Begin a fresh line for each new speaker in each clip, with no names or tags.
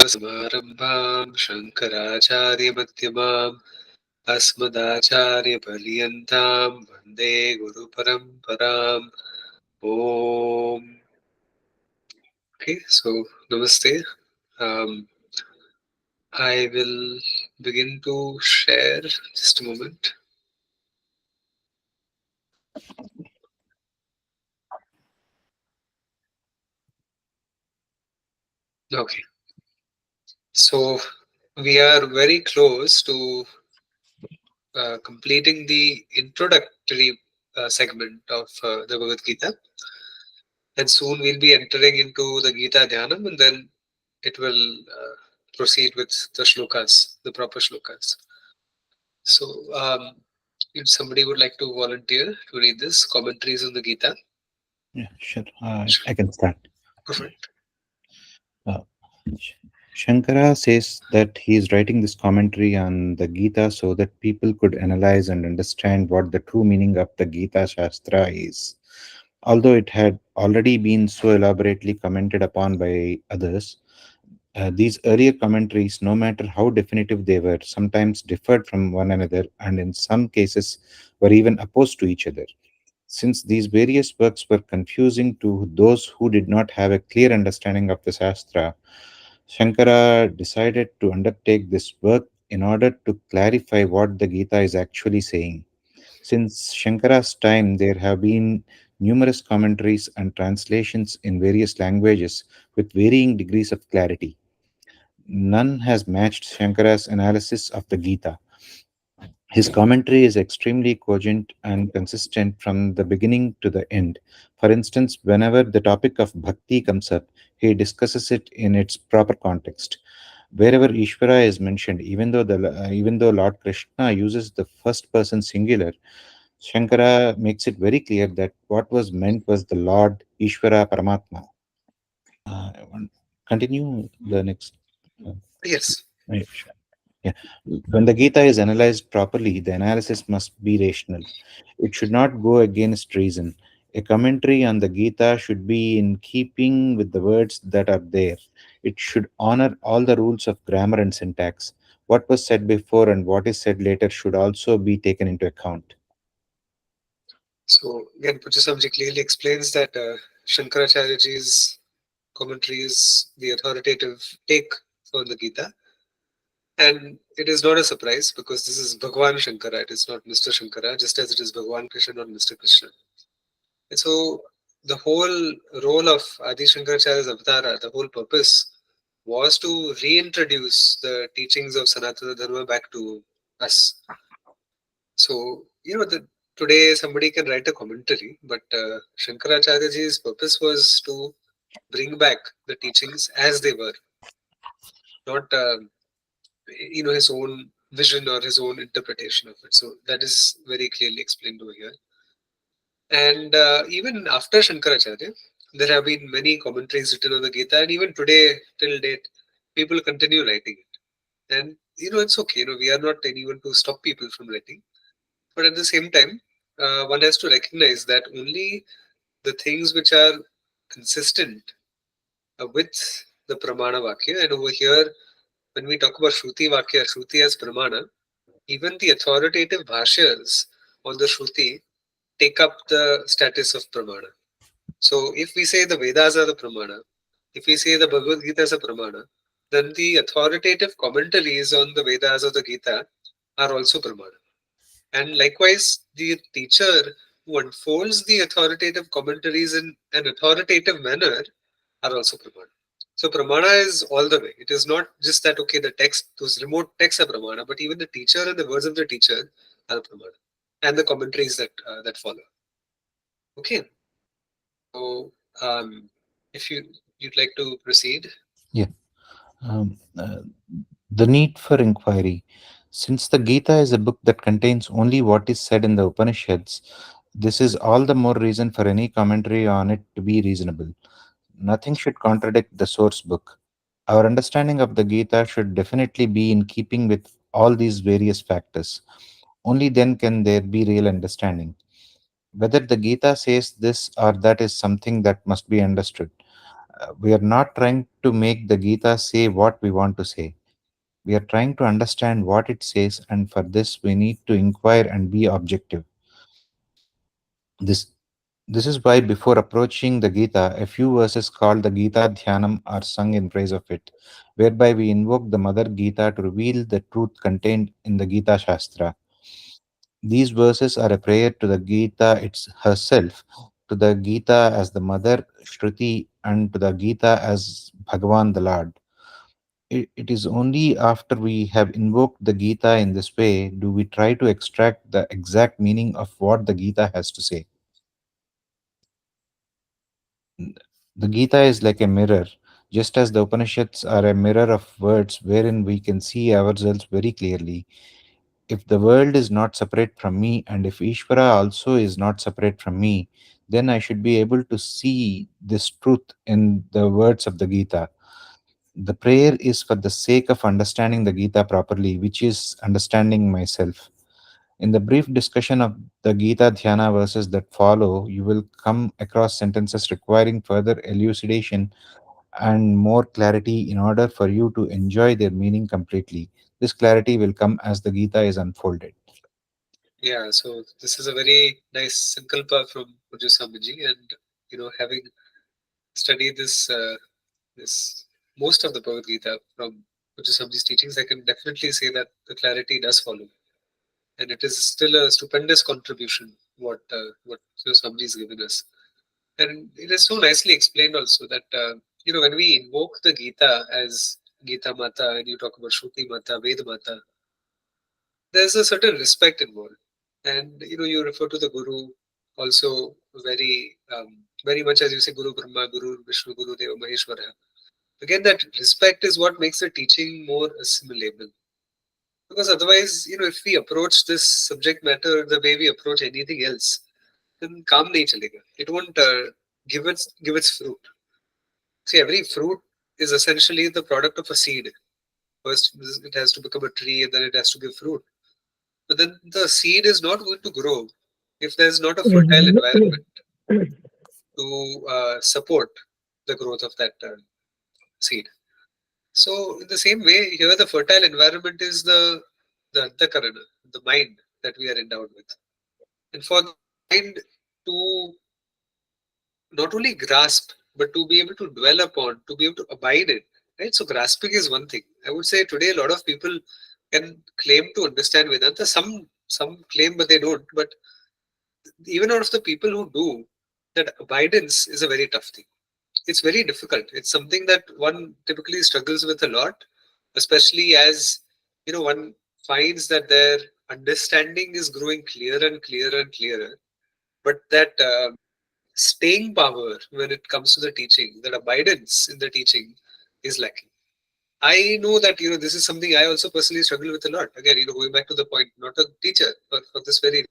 Namadhanasamaramabham Shankaracharya-madhyamam Asmadacharya-paryantam Vande Guru-paramparam. Om. Okay, so Namaste. Um, I will begin to share. Just a moment. Okay, so we are very close to completing the introductory segment of the Bhagavad Gita, and soon we'll be entering into the Gita Dhyanam, and then it will proceed with the shlokas, the proper shlokas. So, if somebody would like to volunteer to read this commentaries on the Gita,
Yeah, sure. I can start.
perfect.
Uh, Shankara says that he is writing this commentary on the Gita so that people could analyze and understand what the true meaning of the Gita Shastra is. Although it had already been so elaborately commented upon by others, these earlier commentaries, no matter how definitive they were, sometimes differed from one another and in some cases were even opposed to each other. Since these various works were confusing to those who did not have a clear understanding of the Shastra, Shankara decided to undertake this work in order to clarify what the Gita is actually saying. Since Shankara's time, there have been numerous commentaries and translations in various languages with varying degrees of clarity. None has matched Shankara's analysis of the Gita. His commentary is extremely cogent and consistent from the beginning to the end. For instance, whenever the topic of bhakti comes up, he discusses it in its proper context. Wherever Ishvara is mentioned, even though Lord Krishna uses the first person singular, Shankara makes it very clear that what was meant was the Lord Ishvara Paramatma. I want continue the next. Uh,
Yes.
yeah, sure. Yeah. When the Gita is analyzed properly, the analysis must be rational. It should not go against reason. A commentary on the Gita should be in keeping with the words that are there. It should honor all the rules of grammar and syntax. What was said before and what is said later should also be taken into account.
So again, Pujasamji clearly explains that Shankaracharyaji's commentary is the authoritative take on the Gita. And it is not a surprise because this is Bhagwan Shankara, it is not Mr. Shankara, just as it is Bhagwan Krishna, not Mr. Krishna. And so the whole role of Adi Shankaracharya's Avatara, the whole purpose was to reintroduce the teachings of Sanatana Dharma back to us. So, today somebody can write a commentary, but Shankaracharyaji's purpose was to bring back the teachings as they were, not his own vision or his own interpretation of it. So that is very clearly explained over here. And even after Shankaracharya, there have been many commentaries written on the Gita, and even today, till date, people continue writing it. And it's okay. We are not anyone to stop people from writing, but at the same time, one has to recognize that only the things which are consistent with the Pramana Vakya, and over here, when we talk about Shruti Vakya, Shruti as Pramana, even the authoritative bhashyas on the Shruti take up the status of Pramana. So if we say the Vedas are the Pramana, if we say the Bhagavad Gita is a Pramana, then the authoritative commentaries on the Vedas or the Gita are also Pramana. And likewise, the teacher who unfolds the authoritative commentaries in an authoritative manner are also Pramana. So Pramana is all the way. It is not just that, okay, the text, those remote texts are Pramana, but even the teacher and the words of the teacher are Pramana. And the commentaries that follow. Okay. So if you'd like to proceed.
Yeah. Um, uh, the need for inquiry. Since the Gita is a book that contains only what is said in the Upanishads, this is all the more reason for any commentary on it to be reasonable. Nothing should contradict the source book. Our understanding of the Gita should definitely be in keeping with all these various factors. Only then can there be real understanding. Whether the Gita says this or that is something that must be understood. We are not trying to make the Gita say what we want to say. We are trying to understand what it says, and for this, we need to inquire and be objective. This this is why before approaching the Gita, a few verses called the Gita Dhyanam are sung in praise of it, whereby we invoke the Mother Gita to reveal the truth contained in the Gita Shastra. These verses are a prayer to the Gita herself, to the Gita as the mother Shruti, and to the Gita as Bhagavan the Lord. It is only after we have invoked the Gita in this way do we try to extract the exact meaning of what the Gita has to say. The Gita is like a mirror, just as the Upanishads are a mirror of words wherein we can see ourselves very clearly. If the world is not separate from me, and if Ishvara also is not separate from me, then I should be able to see this truth in the words of the Gita. The prayer is for the sake of understanding the Gita properly, which is understanding myself. In the brief discussion of the Gita Dhyana verses that follow, you will come across sentences requiring further elucidation and more clarity in order for you to enjoy their meaning completely. This clarity will come as the Gita is unfolded.
Yeah, so this is a very nice sankalpa from Pujya Swamiji, and having studied this most of the Bhagavad Gita from Pujya Swamiji's teachings, I can definitely say that the clarity does follow, and it is still a stupendous contribution what Pujya Swamiji has given us, and it is so nicely explained also that when we invoke the Gita as Gita Mata, and you talk about Shruti Mata, Ved Mata, there's a certain respect involved, and you refer to the Guru also very much as you say, Guru Brahma, Guru Vishnu, Guru Deva Maheshwara. Again, that respect is what makes the teaching more assimilable, because otherwise, if we approach this subject matter the way we approach anything else, then काम नहीं चलेगा. It won't give its fruit. See, every fruit is essentially the product of a seed. First it has to become a tree, and then it has to give fruit. But then the seed is not going to grow if there's not a fertile environment to support the growth of that seed. So, in the same way, here the fertile environment is the antakarana, the mind that we are endowed with. And for the mind to not only grasp, but to be able to dwell upon, to be able to abide in, right? So, grasping is one thing. I would say today a lot of people can claim to understand Vedanta. Some claim, but they don't. But even out of the people who do, that abidance is a very tough thing. It's very difficult. It's something that one typically struggles with a lot, especially as one finds that their understanding is growing clearer and clearer and clearer, but that staying power when it comes to the teaching, that abidance in the teaching, is lacking. I know that this is something I also personally struggle with a lot. Again, going back to the point, not a teacher, but for this very,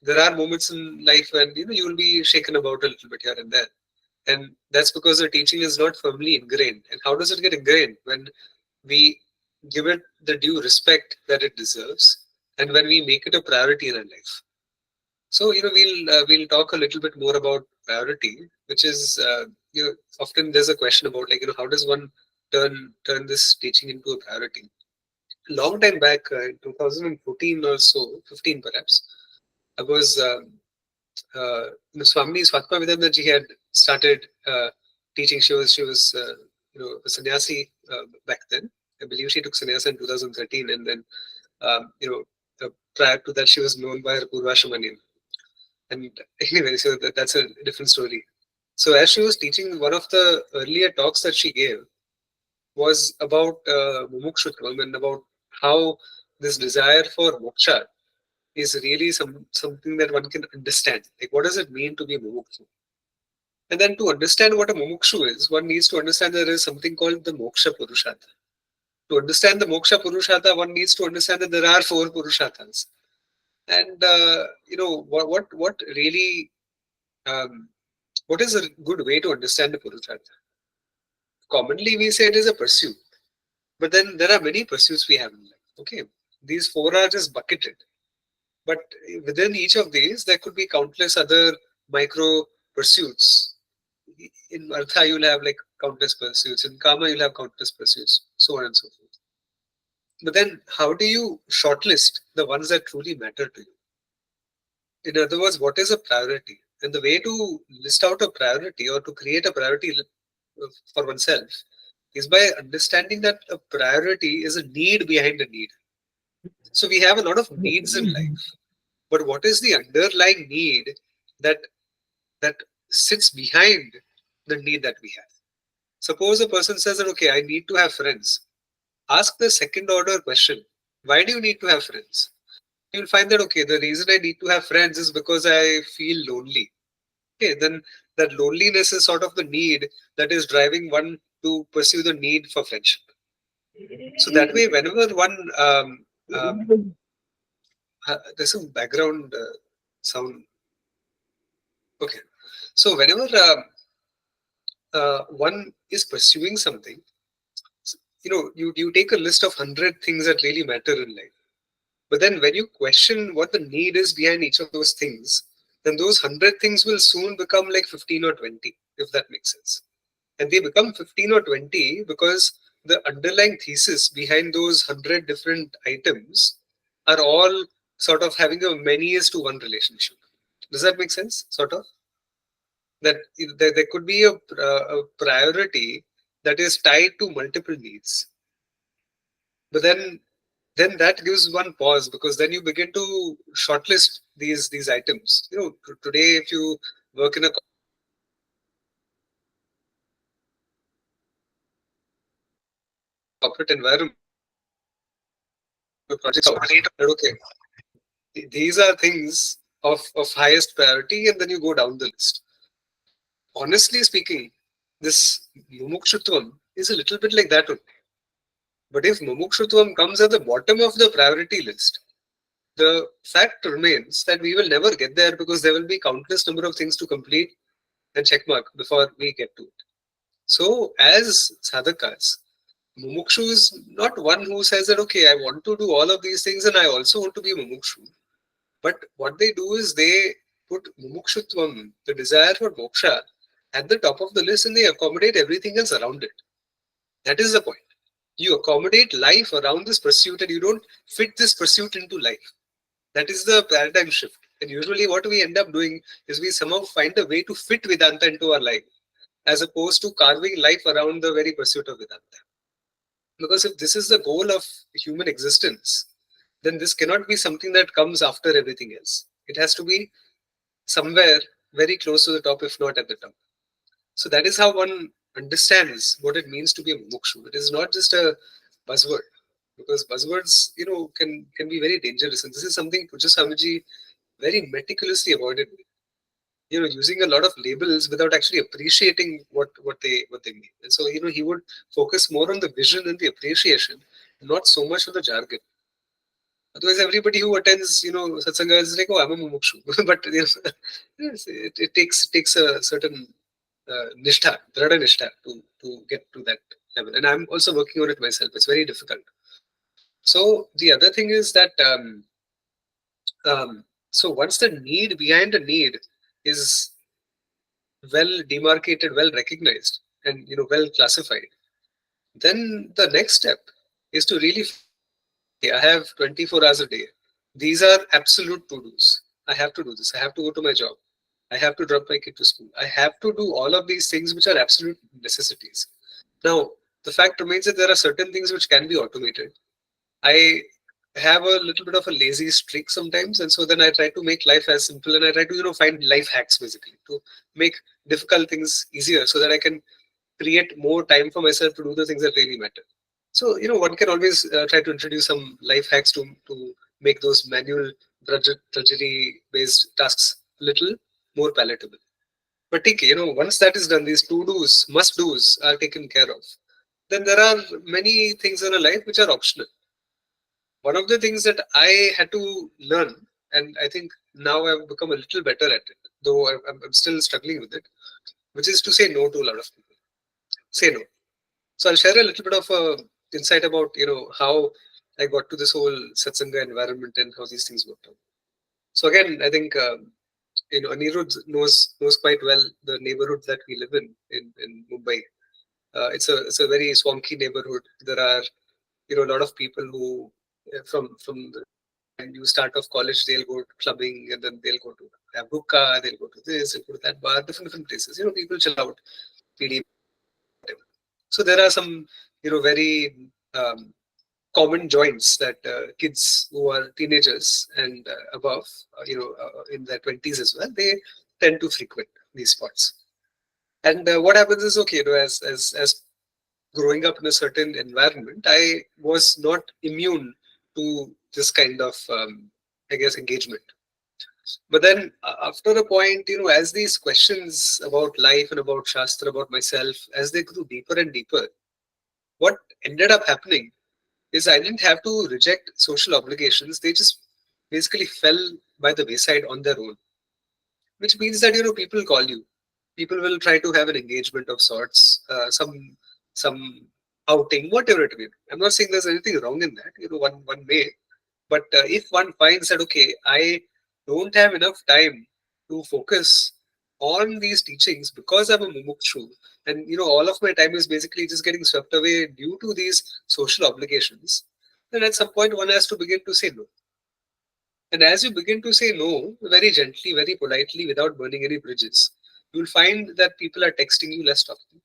there are moments in life when you will be shaken about a little bit here and there, and that's because the teaching is not firmly ingrained. And how does it get ingrained? When we give it the due respect that it deserves, and when we make it a priority in our life. So we'll talk a little bit more about priority, which is often there's a question about, like, how does one turn this teaching into a priority. Long time back, in 2014 or so, 15 perhaps, I was Swami Swatma Vedanta ji had started teaching. She was a sannyasi back then. I believe she took sannyasa in 2013, and then prior to that she was known by her Purvashrama name. And anyway, so that's a different story. So as she was teaching, one of the earlier talks that she gave was about mumukshutvam, and about how this desire for moksha is really something that one can understand. Like, what does it mean to be mumukshu? And then to understand what a mumukshu is, one needs to understand there is something called the moksha purushata. To understand the moksha purushata, one needs to understand that there are four purushatas. And what really what is a good way to understand the purushata? Commonly, we say it is a pursuit, but then there are many pursuits we have in life. Okay, these four are just bucketed. But within each of these, there could be countless other micro pursuits in Artha, you'll have like countless pursuits. In Kama, you'll have countless pursuits, so on and so forth. But then, how do you shortlist the ones that truly matter to you? In other words, what is a priority? And the way to list out a priority or to create a priority for oneself is by understanding that a priority is a need behind a need. So we have a lot of needs in life, but what is the underlying need that that sits behind the need that we have? Suppose a person says that, okay, I need to have friends. Ask the second order question. Why do you need to have friends? You'll find that, okay, the reason I need to have friends is because I feel lonely. Okay, then that loneliness is sort of the need that is driving one to pursue the need for friendship. So that way, whenever one, there's some background sound. Okay, so whenever one is pursuing something, you take a list of 100 things that really matter in life. But then when you question what the need is behind each of those things, then those 100 things will soon become like 15 or 20, if that makes sense. And they become 15 or 20 because the underlying thesis behind those 100 different items are all sort of having a many is to one relationship. Does that make sense? Sort of? That there could be a priority that is tied to multiple needs. But then that gives one pause, because then you begin to shortlist these items. Today, if you work in a corporate environment, your projects are okay. These are things of highest priority, and then you go down the list. Honestly speaking, this mumukshutvam is a little bit like that only. But if mumukshutvam comes at the bottom of the priority list, the fact remains that we will never get there, because there will be countless number of things to complete and checkmark before we get to it. So, as sadhakas, mumukshu is not one who says that, okay, I want to do all of these things and I also want to be a mumukshu. But what they do is they put mumukshutvam, the desire for moksha, at the top of the list, and they accommodate everything else around it. That is the point. You accommodate life around this pursuit and you don't fit this pursuit into life. That is the paradigm shift. And usually what we end up doing is we somehow find a way to fit Vedanta into our life, as opposed to carving life around the very pursuit of Vedanta. Because if this is the goal of human existence, then this cannot be something that comes after everything else. It has to be somewhere very close to the top, if not at the top. So that is how one understands what it means to be a mukshu. It is not just a buzzword, because buzzwords, can be very dangerous. And this is something Pujya Swamiji very meticulously avoided. Using a lot of labels without actually appreciating what they mean. And so, he would focus more on the vision and the appreciation, not so much on the jargon. Otherwise, everybody who attends, satsanga is like, oh, I'm a mumukshu. But it takes a certain nishtha, drada nishtha to get to that level. And I'm also working on it myself. It's very difficult. So the other thing is that so once the need behind the need is well demarcated, well recognized, and well classified, then the next step is to really, I have 24 hours a day. These are absolute to-dos. I have to do this. I have to go to my job. I have to drop my kid to school. I have to do all of these things which are absolute necessities. Now, the fact remains that there are certain things which can be automated. I have a little bit of a lazy streak sometimes, and so then I try to make life as simple, and I try to find life hacks basically to make difficult things easier, so that I can create more time for myself to do the things that really matter. So one can always try to introduce some life hacks to make those manual drudgery based tasks a little more palatable. But take once that is done, these to dos, must dos are taken care of. Then there are many things in a life which are optional. One of the things that I had to learn, and I think now I've become a little better at it, though I'm still struggling with it, which is to say no to a lot of people. Say no. So I'll share a little bit of insight about how I got to this whole satsanga environment and how these things worked out. So again, I think Anirudh knows quite well the neighborhood that we live in Mumbai. It's a very swanky neighborhood. There are a lot of people who from the time you start off college, they'll go to clubbing, and then they'll go to have hookah, they'll go to this, they'll go to that bar, different places. People chill out, PD, whatever. So there are some very um, common joints that kids who are teenagers and above, in their 20s as well, they tend to frequent these spots. And what happens is, okay, as growing up in a certain environment, I was not immune to this kind of, I guess, engagement. But then after a point, as these questions about life and about Shastra, about myself, as they grew deeper and deeper, what ended up happening is I didn't have to reject social obligations. They just basically fell by the wayside on their own, which means that people call you, people will try to have an engagement of sorts, some outing, whatever it may be. I'm not saying there's anything wrong in that. One may, but if one finds that, okay, I don't have enough time to focus on these teachings because I'm a mumukshu, and all of my time is basically just getting swept away due to these social obligations, then at some point one has to begin to say no. And as you begin to say no, very gently, very politely, without burning any bridges, you'll find that people are texting you less often.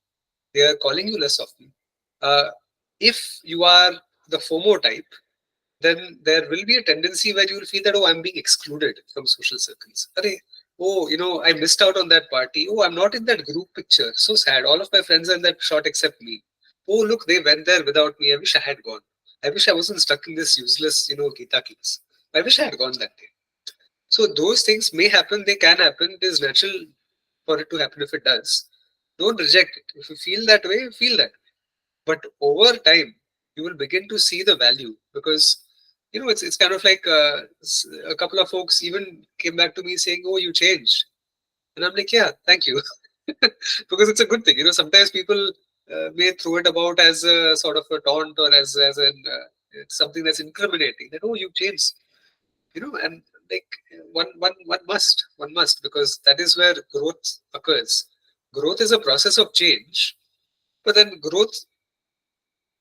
They are calling you less often. Uh, if you are the FOMO type, then there will be a tendency where you will feel that, oh, I'm being excluded from social circles. Arey, oh, I missed out on that party. Oh, I'm not in that group picture. So sad. All of my friends are in that shot except me. Oh, look, they went there without me. I wish I had gone. I wish I wasn't stuck in this useless, Gita class. I wish I had gone that day. So those things may happen. They can happen. It is natural for it to happen if it does. Don't reject it. If you feel that way, feel that. But over time, you will begin to see the value, because it's kind of like a couple of folks even came back to me saying, "Oh, you changed," and I'm like, "Yeah, thank you," because it's a good thing. Sometimes people may throw it about as a sort of a taunt, or as an it's something that's incriminating. That, oh, you changed, and like one must, because that is where growth occurs. Growth is a process of change, but then growth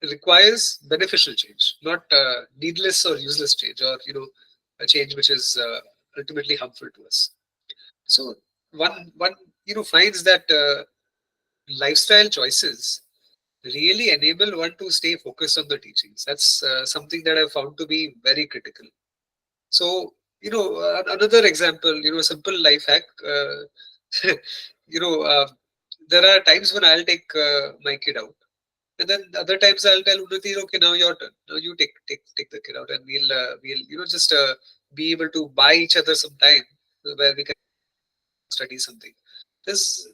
requires beneficial change, not needless or useless change, or a change which is ultimately harmful to us. So one finds that lifestyle choices really enable one to stay focused on the teachings. That's something that I've found to be very critical. So another example, a simple life hack. you know, uh, there are times when I'll take my kid out. And then other times I'll tell Unnati, okay, now your turn. Now you take the kid out, and we'll just be able to buy each other some time where we can study something.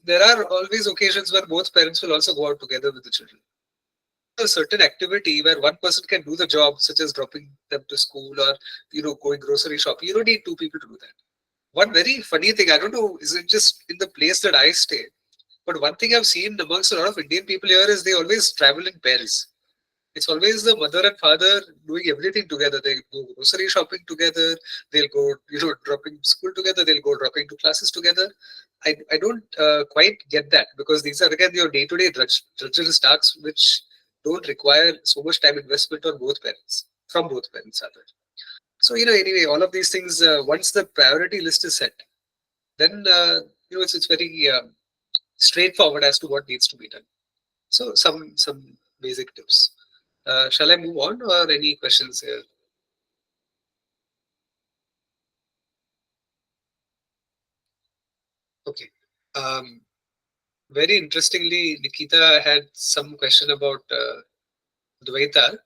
There are always occasions where both parents will also go out together with the children. A certain activity where one person can do the job, such as dropping them to school, or going grocery shopping. You don't need two people to do that. One very funny thing, I don't know, is it just in the place that I stay? But one thing I've seen amongst a lot of Indian people here is they always travel in pairs. It's always the mother and father doing everything together. They go grocery shopping together. They'll go, dropping school together. They'll go dropping to classes together. I don't quite get that, because these are again your day-to-day drudgery tasks which don't require so much time investment on both parents, from both parents rather. So anyway, all of these things, once the priority list is set, then it's very straightforward as to what needs to be done. So some basic tips. Shall I move on, or any questions here? Okay. Um, Very interestingly, Nikita had some question about Advaita,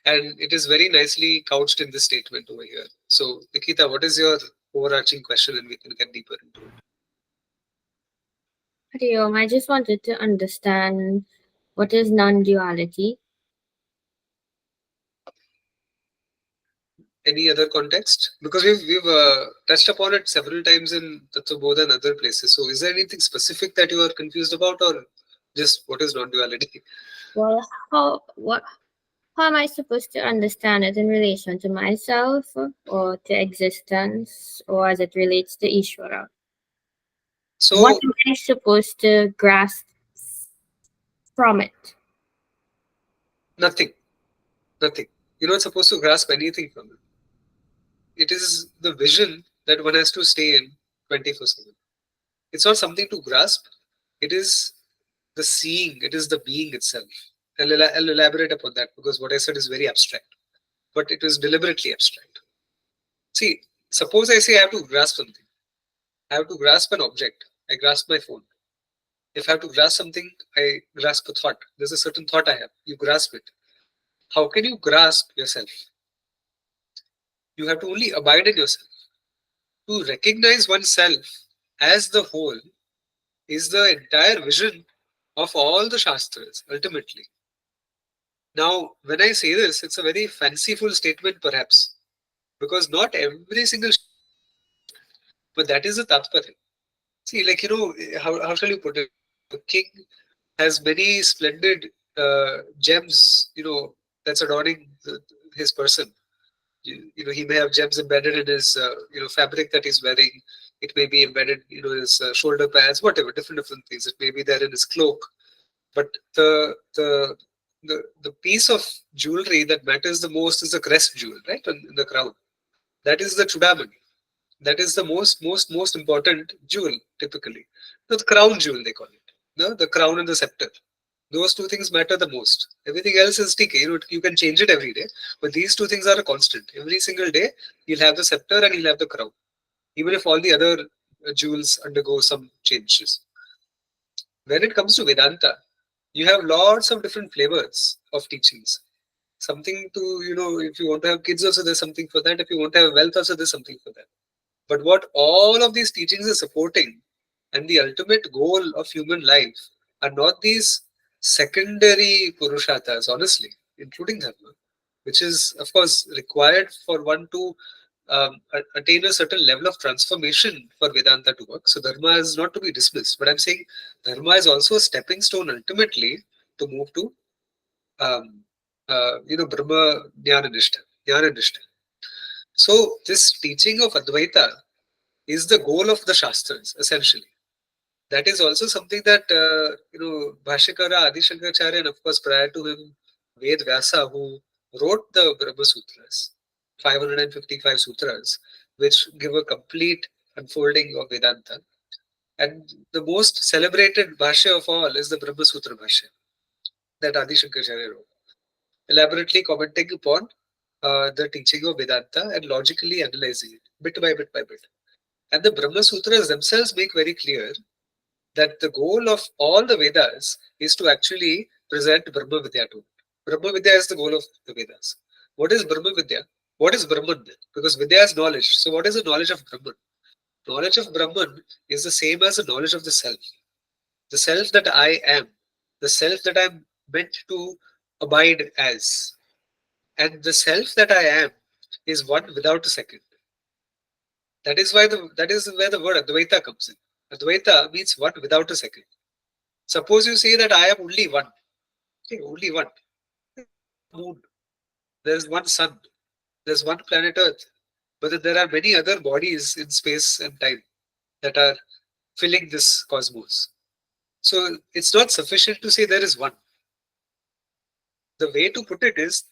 and it is very nicely couched in this statement over here. So, Nikita, what is your overarching question, and we can get deeper into it.
Hari Om, I just wanted to understand what is non-duality.
Any other context? Because we've touched upon it several times in Tattva and other places. So, is there anything specific that you are confused about, or just what is non-duality?
Well, how How am I supposed to understand it in relation to myself or to existence or as it relates to Ishvara? What
So
am I supposed to grasp from it?
nothing, nothing. You're not supposed to grasp anything from it. It is the vision that one has to stay in 24/7. It's not something to grasp. It is the seeing. It is the being itself. I'll elaborate upon that because what I said is very abstract, but it is deliberately abstract. See, suppose I say I have to grasp something. I have to grasp an object. I grasp my phone. If I have to grasp something, I grasp a thought. There's a certain thought I have. You grasp it. How can you grasp yourself? You have to only abide in yourself. To recognize oneself as the whole is the entire vision of all the Shastras, ultimately. Now, when I say this, it's a very fanciful statement, perhaps, because not every single, but that is the Tatparya. See, like, how shall you put it? A king has many splendid gems, that's adorning his person. He may have gems embedded in his, fabric that he's wearing. It may be embedded, his shoulder pads, whatever, different things. It may be there in his cloak. But the piece of jewelry that matters the most is the crest jewel, right, in the crown. That is the chudamani. That is the most important jewel, typically. The crown jewel, they call it. No, the crown and the scepter. Those two things matter the most. Everything else is sticky. You can change it every day, but these two things are a constant. Every single day, you'll have the scepter and you'll have the crown, even if all the other jewels undergo some changes. When it comes to Vedanta, you have lots of different flavors of teachings. Something to, if you want to have kids also, there's something for that. If you want to have wealth also, there's something for that. But what all of these teachings are supporting and the ultimate goal of human life are not these secondary purusharthas, honestly, including dharma, which is, of course, required for one to attain a certain level of transformation for Vedanta to work. So, dharma is not to be dismissed. But I'm saying dharma is also a stepping stone ultimately to move to, Brahma Jnana Nishtha. So, this teaching of Advaita is the goal of the Shastras, essentially. That is also something that, Bhashyakara, Adi Shankaracharya, and of course, prior to him, Ved Vyasa, who wrote the Brahma Sutras, 555 sutras, which give a complete unfolding of Vedanta. And the most celebrated Bhashya of all is the Brahma Sutra Bhashya that Adi Shankaracharya wrote, elaborately commenting upon the teaching of Vedanta and logically analyzing it bit by bit by bit. And the Brahma Sutras themselves make very clear that the goal of all the Vedas is to actually present Brahma Vidya to it. Brahma Vidya is the goal of the Vedas. What is Brahma Vidya? What is Brahman? Because Vidya is knowledge. So what is the knowledge of Brahman? Knowledge of Brahman is the same as the knowledge of the self. The self that I am. The self that I'm meant to abide as. And the self that I am is one without a second. That is where the word Advaita comes in. Advaita means one without a second. Suppose you say that I am only one. Okay, only one. Moon. There's one sun. There's one planet Earth. But then there are many other bodies in space and time that are filling this cosmos. So it's not sufficient to say there is one. The way to put it is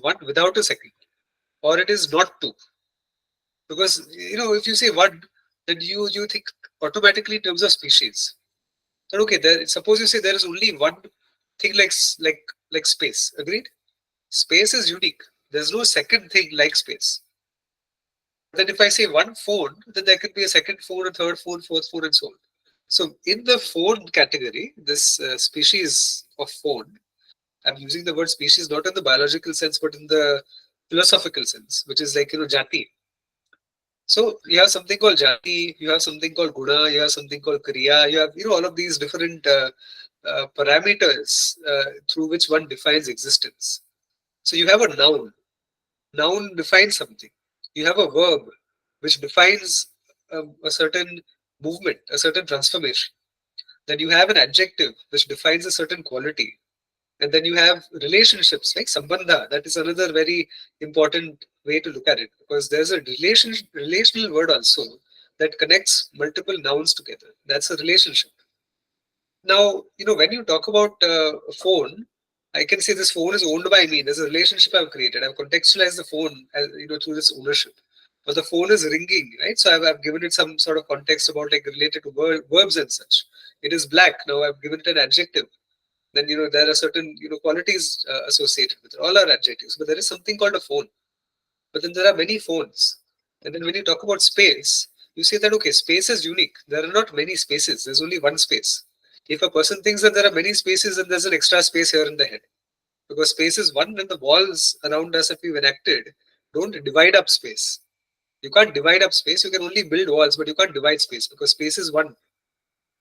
one without a second, or it is not two. Because if you say one, then you think automatically in terms of species. But okay, suppose you say there is only one thing like space. Agreed? Space is unique. There's no second thing like space. Then if I say one phone, then there could be a second phone, a third phone, fourth phone, and so on. So in the phone category, this species of phone, I'm using the word species not in the biological sense, but in the philosophical sense, which is like, jati. So you have something called jati, you have something called guna, you have something called kriya, you have, all of these different parameters through which one defines existence. So you have a noun. Noun defines something. You have a verb which defines a certain movement, a certain transformation. Then you have an adjective which defines a certain quality. And then you have relationships like sambandha. That is another very important way to look at it, because there's a relational word also that connects multiple nouns together. That's a relationship. Now, when you talk about a phone, I can say this phone is owned by me. There's a relationship I've created. I've contextualized the phone as, through this ownership. But the phone is ringing, right? So I've given it some sort of context about like related to verbs and such. It is black. Now I've given it an adjective. Then there are certain qualities associated with it. All are adjectives, but there is something called a phone. But then there are many phones. And then when you talk about space, you say that okay, space is unique. There are not many spaces. There's only one space. If a person thinks that there are many spaces, then there's an extra space here in the head. Because space is one, and the walls around us that we've enacted don't divide up space. You can't divide up space. You can only build walls, but you can't divide space because space is one.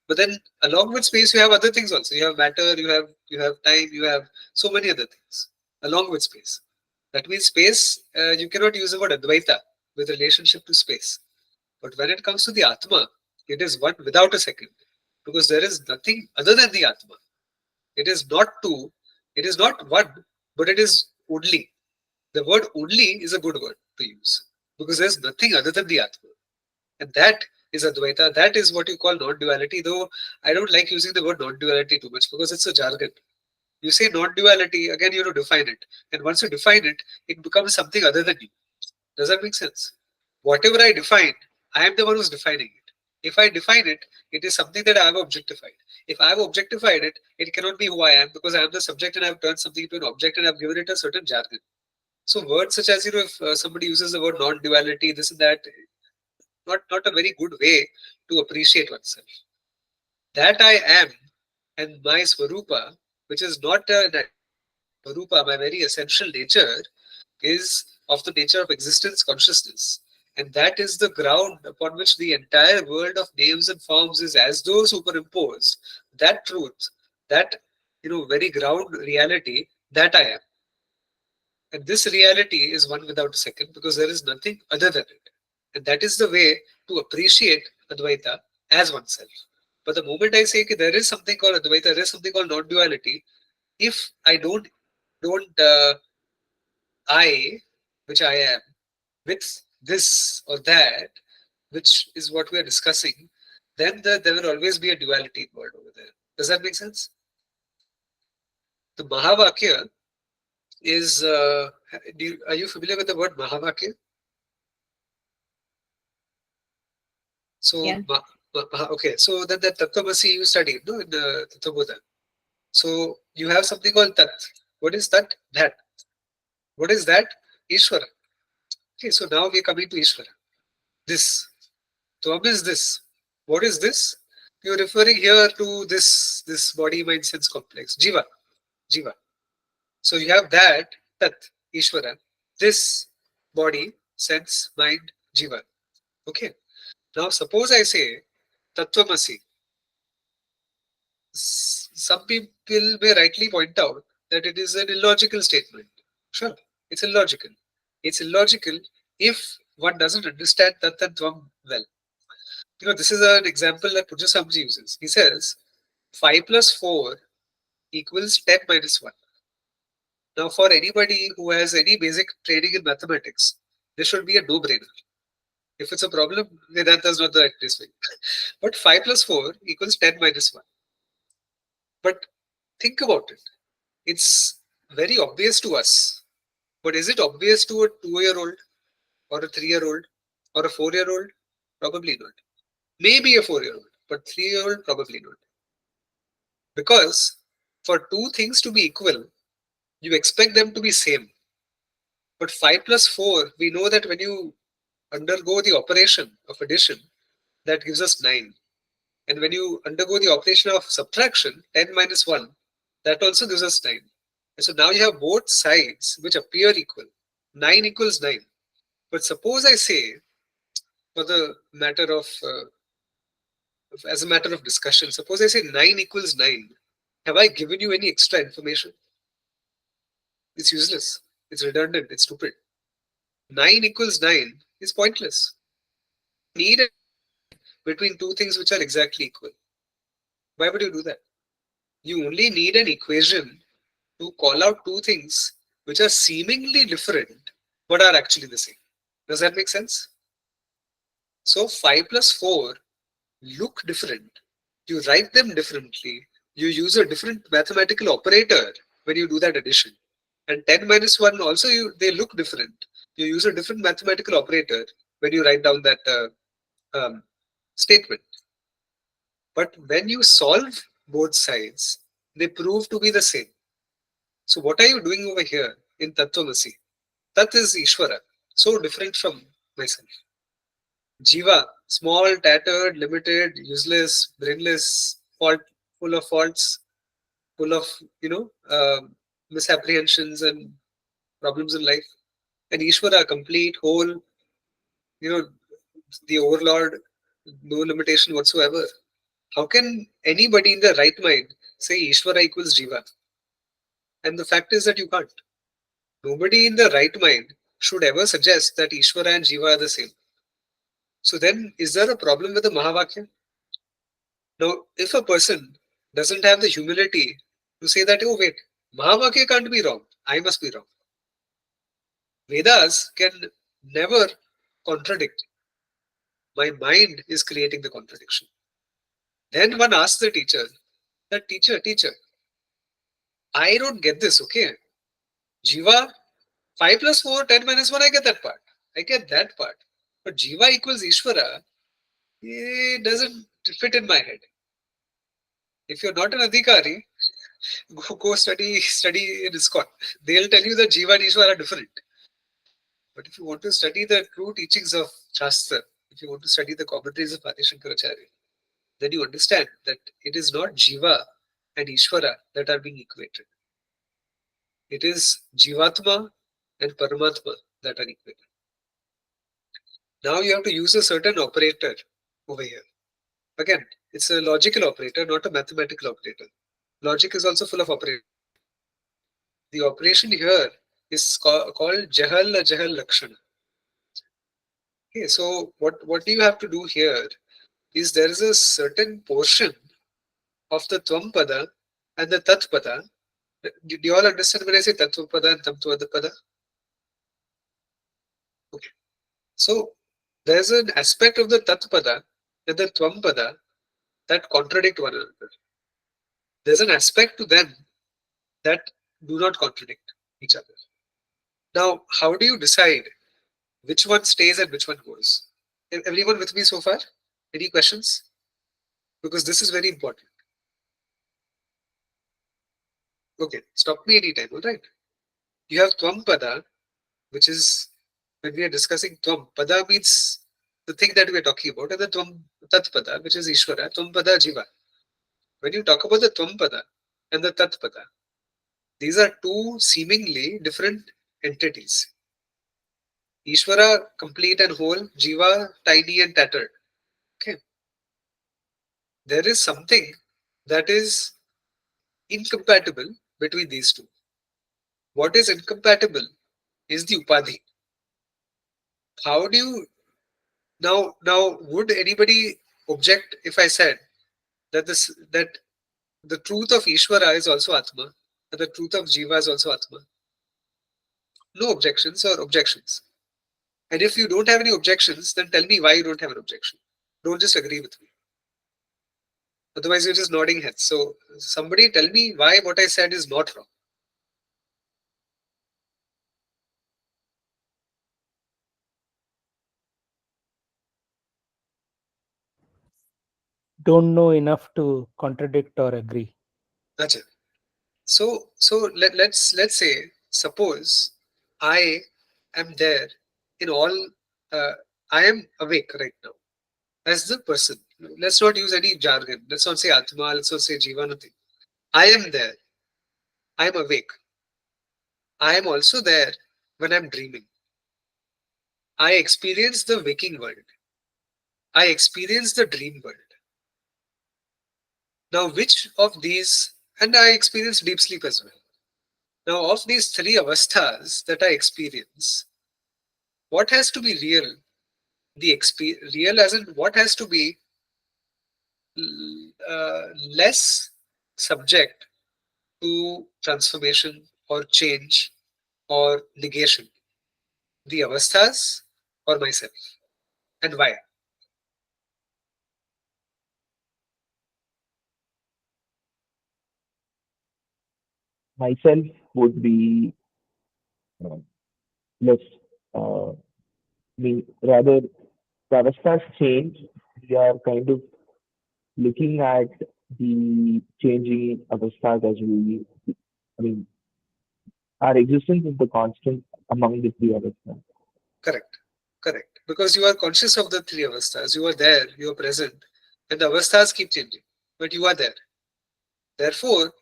But then along with space, you have other things also. You have matter, you have time, you have so many other things along with space. That means space, you cannot use the word Advaita with relationship to space. But when it comes to the Atma, it is one without a second. Because there is nothing other than the Atma. It is not two, it is not one, but it is only. The word only is a good word to use. Because there is nothing other than the Atma. And that is Advaita. That is what you call non-duality, though I don't like using the word non-duality too much because it's a jargon. You say non-duality, again you have to define it. And once you define it, it becomes something other than you. Does that make sense? Whatever I define, I am the one who's defining it. If I define it, it is something that I have objectified. If I have objectified it, it cannot be who I am because I am the subject and I have turned something into an object and I have given it a certain jargon. So words such as, if somebody uses the word non-duality, this and that, not a very good way to appreciate oneself. That I am and my Swarupa, which is not an Swarupa, my very essential nature, is of the nature of existence consciousness. And that is the ground upon which the entire world of names and forms is as though superimposed. That truth, that very ground reality, that I am. And this reality is one without a second because there is nothing other than it. And that is the way to appreciate Advaita as oneself. But the moment I say there is something called Advaita, there is something called non-duality, if I don't I, which I am, with this or that, which is what we are discussing, then there will always be a duality involved over there. Does that make sense? The Mahavakya is, are you familiar with the word Mahavakya? So,
Yeah.
okay, so then that Tattvamasi you studied, no, in the Tattvaboda. So you have something called Tat. What is Tat? That. What is that? Ishvara. Okay, so now we are coming to Ishvara. This. Tvam is this. What is this? You're referring here to this body, mind, sense complex. Jiva. Jiva. So you have that, Tat, Ishvara. This body, sense, mind, Jiva. Okay. Now suppose I say Tattvamasi. Some people may rightly point out that it is an illogical statement. Sure, it's illogical. It's illogical if one doesn't understand Tat and Tvam well. This is an example that Pujya Samji uses. He says 5 plus 4 equals 10 minus 1. Now, for anybody who has any basic training in mathematics, this should be a no-brainer. If it's a problem, Vedanta is not the right place for you. But 5 plus 4 equals 10 minus 1. But think about it. It's very obvious to us. But is it obvious to a 2-year-old or a 3-year-old or a 4-year-old? Probably not. Maybe a 4-year-old, but 3-year-old, probably not. Because for two things to be equal, you expect them to be same. But 5 plus 4, we know that when you undergo the operation of addition, that gives us 9. And when you undergo the operation of subtraction, 10 minus 1, that also gives us 9. And so now you have both sides which appear equal. 9 equals 9. But suppose I say, for the matter of, as a matter of discussion, suppose I say 9 equals 9. Have I given you any extra information? It's useless. It's redundant. It's stupid. 9 equals 9 is pointless. You need a between two things which are exactly equal. Why would you do that? You only need an equation to call out two things which are seemingly different but are actually the same. Does that make sense? So 5 plus 4 look different. You write them differently. You use a different mathematical operator when you do that addition. And 10 minus 1 also, they look different. You use a different mathematical operator when you write down that statement. But when you solve both sides, they prove to be the same. So what are you doing over here in Tattvamasi? Tat is Ishvara, so different from myself. Jiva, small, tattered, limited, useless, brainless, full of faults, full of, misapprehensions and problems in life. And Ishvara, complete, whole, the overlord, no limitation whatsoever. How can anybody in their right mind say Ishvara equals Jiva? And the fact is that you can't. Nobody in the right mind should ever suggest that Ishvara and Jiva are the same. So then, is there a problem with the Mahavakya? Now, if a person doesn't have the humility to say that, oh wait, Mahavakya can't be wrong, I must be wrong. Vedas can never contradict. My mind is creating the contradiction. Then one asks the teacher, that teacher, I don't get this, okay? Jiva, 5 plus 4, 10 minus 1, I get that part. I get that part. But Jiva equals Ishvara, it doesn't fit in my head. If you're not an Adhikari, go study in ISKCON. They'll tell you that Jiva and Ishvara are different. But if you want to study the true teachings of Shastra, if you want to study the commentaries of Adi Shankaracharya, then you understand that it is not Jiva and Ishvara that are being equated. It is Jivatma and Paramatma that are equated. Now you have to use a certain operator over here. Again, it's a logical operator, not a mathematical operator. Logic is also full of operators. The operation here is called Jahal Lakshana. Okay, so what do you have to do here is there is a certain portion of the Tvam and the Tat Pada. Do you all understand when I say Tattva Pada and Tamtva Pada? Okay. So there's an aspect of the Tat Pada and the Tvam Pada that contradict one another. There's an aspect to them that do not contradict each other. Now, how do you decide which one stays and which one goes? Everyone with me so far? Any questions? Because this is very important. Okay, stop me anytime, all right? You have Tvam Pada, which is when we are discussing Tvam. Pada means the thing that we are talking about, and the Tvam Tat Pada, which is Ishvara, Tvam Pada Jiva. When you talk about the Tvam Pada and the Tat Pada, these are two seemingly different entities. Ishvara, complete and whole, Jiva, tiny and tattered. Okay. There is something that is incompatible between these two. What is incompatible is the Upadhi. How do you now would anybody object if I said that the truth of Ishvara is also Atma and the truth of Jiva is also Atma? No objections or objections. And if you don't have any objections, then tell me why you don't have an objection. Don't just agree with me. Otherwise, you're just nodding heads. So somebody tell me why what I said is not wrong.
Don't know enough to contradict or agree.
Achha. So let's say, suppose I am there in all, I am awake right now as the person. Let's not use any jargon. Let's not say Atma, let's not say Jiva, nothing. I am there. I am awake. I am also there when I'm dreaming. I experience the waking world. I experience the dream world. Now, which of these, and I experience deep sleep as well. Now, of these three avasthas that I experience, what has to be real? Real as in what has to be less subject to transformation or change or negation? The avasthas or myself? And why?
Myself would be uh, less, rather, the avasthas change. We are kind of looking at the changing avasthas as I mean, our existence is the constant among the three avasthas.
Correct. Correct. Because you are conscious of the three avasthas. You are there, you are present. And the avasthas keep changing. But you are there. Therefore,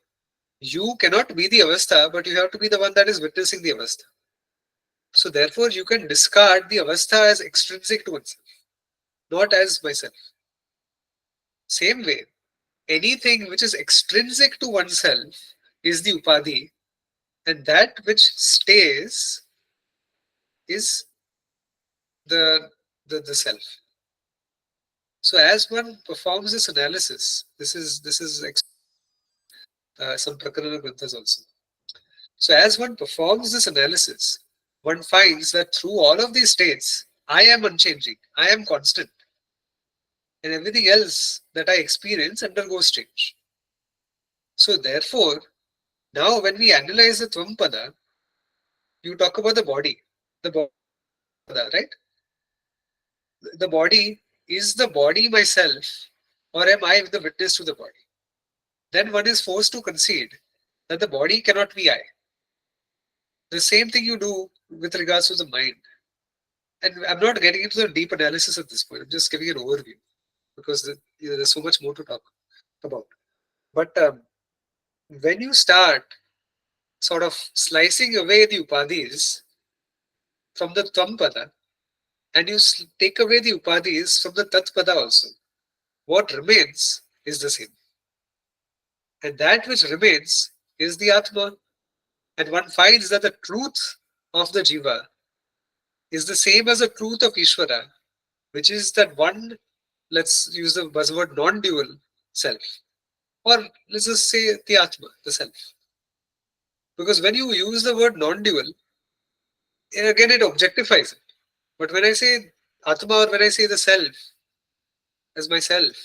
you cannot be the avastha, but you have to be the one that is witnessing the avastha. So therefore, you can discard the avastha as extrinsic to oneself, not as myself. Same way, anything which is extrinsic to oneself is the upadhi, and that which stays is the self. So as one performs this analysis, this is some Prakarana Granthas also. So as one performs this analysis, one finds that through all of these states, I am unchanging, I am constant, and everything else that I experience undergoes change. So therefore, now when we analyze the Tvampada, you talk about the body, right? The body, is the body myself, or am I the witness to the body? Then one is forced to concede that the body cannot be I. The same thing you do with regards to the mind. And I'm not getting into the deep analysis at this point. I'm just giving an overview because there's so much more to talk about. But when you start sort of slicing away the upadhis from the Tvampada and you take away the upadhis from the Tatpada also, what remains is the same. And that which remains is the Atma. And one finds that the truth of the Jiva is the same as the truth of Ishvara, which is that one, let's use the buzzword non-dual self, or let's just say the Atma, the self. Because when you use the word non-dual, again it objectifies it. But when I say Atma or when I say the self as myself,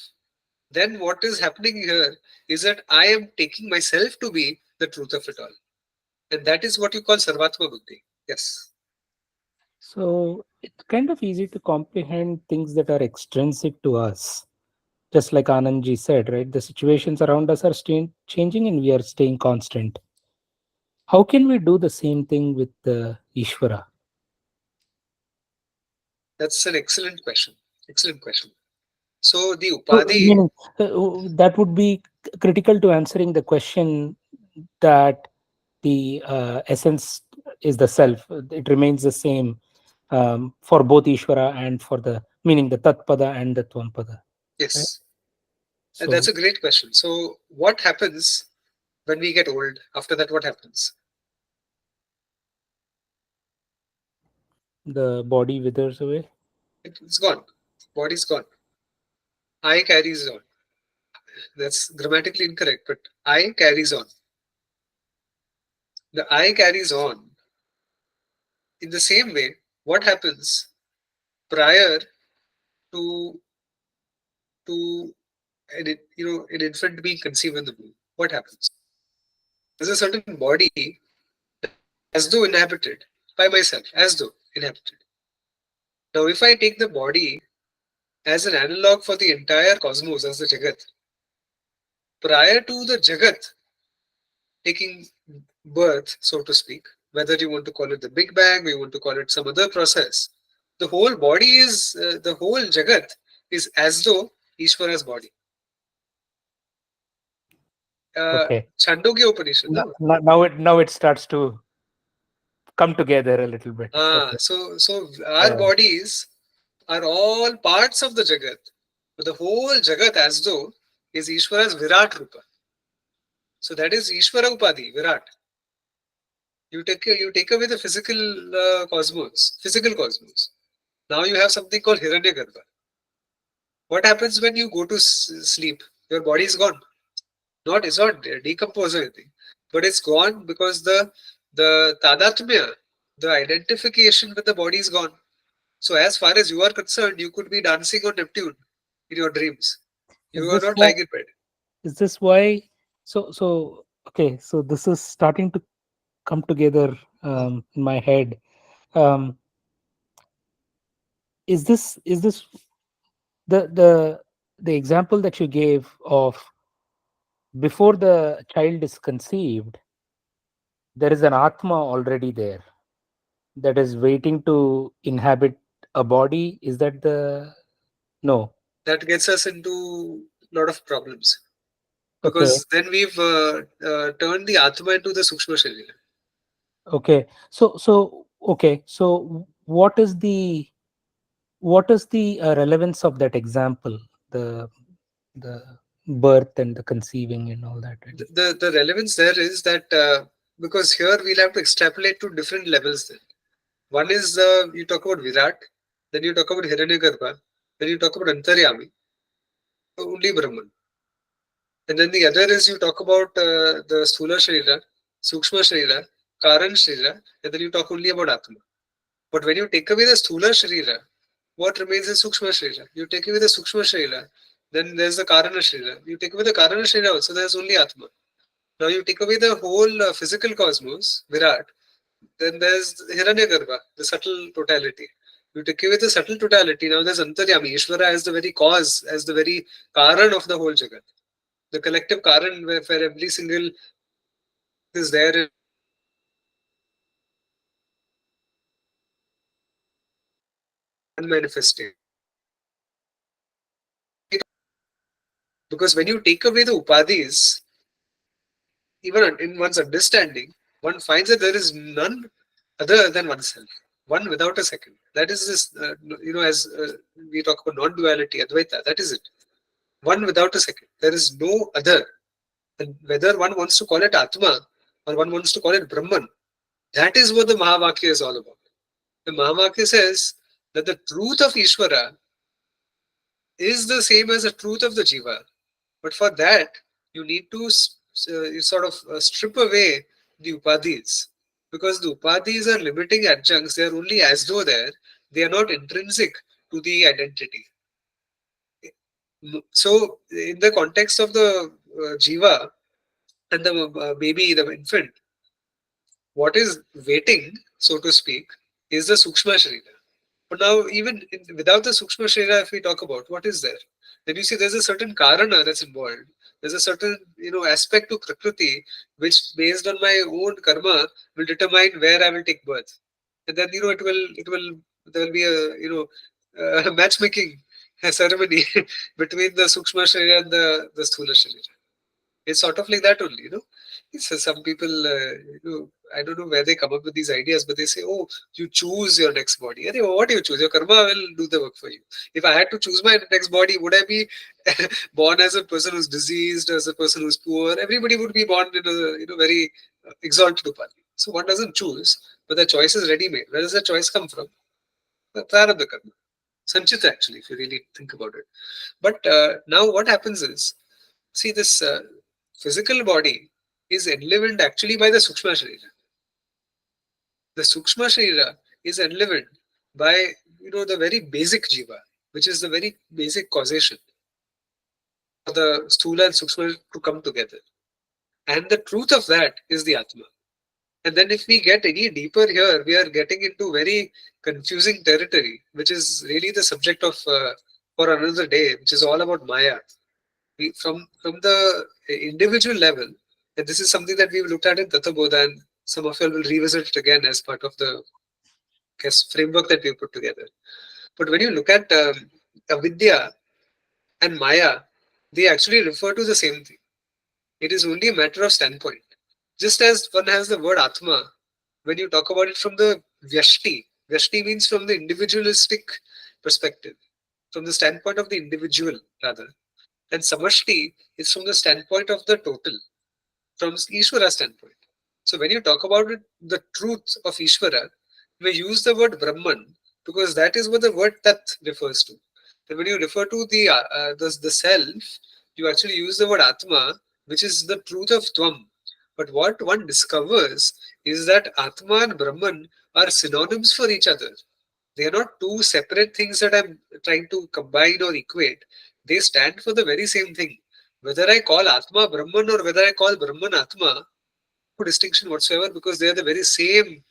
then what is happening here is that I am taking myself to be the truth of it all. And that is what you call Sarvatma Buddhi. Yes.
So it's kind of easy to comprehend things that are extrinsic to us. Just like Anandji said, right? The situations around us are changing and we are staying constant. How can we do the same thing with the Ishvara?
That's an excellent question. Excellent question. So the
So,
Upadhi,
that would be critical to answering the question that the essence is the self. It remains the same for both Ishvara and for the meaning the Tatpada and the Tvampada. Right?
yes. And
So
that's a great question. So what happens when we get old? After that, what happens?
the body withers away.
It's gone. Body's gone. I carries on. That's grammatically incorrect, but I carries on. The I carries on. In the same way, what happens prior to an infant being conceived in the womb? What happens? There's a certain body as though inhabited by myself, as though inhabited. Now, if I take the body as an analog for the entire cosmos as the Jagat, prior to the Jagat taking birth, so to speak, whether you want to call it the Big Bang or you want to call it some other process, the whole body is, the whole Jagat is as though Ishvara's body.
Okay.
Chandogya Upanishad. No?
Now it starts to come together a little bit. Okay.
So our bodies are all parts of the Jagat. But the whole Jagat as though is Ishvara's Virat Rupa. So that is Ishvara Upadhi, Virat. You take away the physical cosmos. Now you have something called Hiranyagarbha. What happens when you go to sleep? Your body is gone. It's not decomposed or anything. but it's gone because the tadatmya, the identification with the body is gone. So as far as you are concerned, you could be dancing on Neptune in your dreams. You
Is
are
this
not
why?
lying in bed.
Is this why? So okay. So this is starting to come together in my head. Um, is this the example that you gave of before the child is conceived, there is an atma already there that is waiting to inhabit a body? Is that the no?
That gets us into a lot of problems
Okay,
because then we've turned the Atma into the Sukshma Sharira.
okay. So what is the relevance of that example? The birth and the conceiving and all that. Right?
The relevance there is that because here we'll have to extrapolate to different levels then. One is you talk about Virat, then you talk about Hiranyagarbha, then you talk about Antaryami, only Brahman. And then the other is you talk about the Sthula Sharira, Sukshma Sharira, Karan Sharira, and then you talk only about Atma. But when you take away the Sthula Sharira, what remains is Sukshma Sharira. You take away the Sukshma Sharira, then there's the Karana Sharira. You take away the Karana Sharira also, there's only Atma. Now you take away the whole physical cosmos, Virat, then there's Hiranyagarbha, the subtle totality. You take away the subtle totality, now there's Antaryami, Ishvara as the very cause, as the very Karan of the whole Jagat. The collective Karan where every single is there in manifestation. Because when you take away the upadhis, even in one's understanding, one finds that there is none other than oneself, one without a second. That is this, as we talk about non-duality, Advaita, that is it. One without a second. There is no other. And whether one wants to call it Atma or one wants to call it Brahman, that is what the Mahavakya is all about. The Mahavakya says that the truth of Ishvara is the same as the truth of the Jiva. But for that, you need to you sort of strip away the upadhis. Because the upadhis are limiting adjuncts, they are only as though they are not intrinsic to the identity. So, in the context of the Jiva and the baby, the infant, what is waiting, so to speak, is the Sukshma Sharira. But now, even without the Sukshma Sharira, if we talk about what is there, then you see there's a certain Karana that's involved. There's a certain aspect to Prakriti which, based on my own karma, will determine where I will take birth. And then there will be a matchmaking ceremony between the Sukshma Sharira and the Sthula Sharira. It's sort of like that only, some people, I don't know where they come up with these ideas, but they say, oh, you choose your next body. What do you choose? Your karma will do the work for you. If I had to choose my next body, would I be born as a person who's diseased, as a person who's poor? Everybody would be born in a very exalted upadhi. So one doesn't choose, but the choice is ready-made. Where does the choice come from? The prarabdha karma. Sanchita, actually, if you really think about it. But now what happens is, see, this physical body is enlivened actually by the Sukshma Sharira. The Sukshma Sharira is enlivened by, the very basic Jiva, which is the very basic causation for the Sthula and Sukshma to come together. And the truth of that is the Atma. And then if we get any deeper here, we are getting into very confusing territory, which is really the subject of for another day, which is all about Maya. From the individual level, and this is something that we've looked at in Tattva Bodha, and some of you will revisit it again as part of the framework that we put together. But when you look at Avidya and Maya, they actually refer to the same thing. It is only a matter of standpoint. Just as one has the word Atma, when you talk about it from the Vyashti means from the individualistic perspective, from the standpoint of the individual, rather. And Samashti is from the standpoint of the total, from Ishvara's standpoint. So when you talk about it, the truth of Ishvara, we use the word Brahman because that is what the word Tat refers to. And when you refer to the self, you actually use the word Atma, which is the truth of Tvam. But what one discovers is that Atma and Brahman are synonyms for each other. They are not two separate things that I'm trying to combine or equate. They stand for the very same thing. Whether I call Atma Brahman or whether I call Brahman Atma, no distinction whatsoever, because they are the very same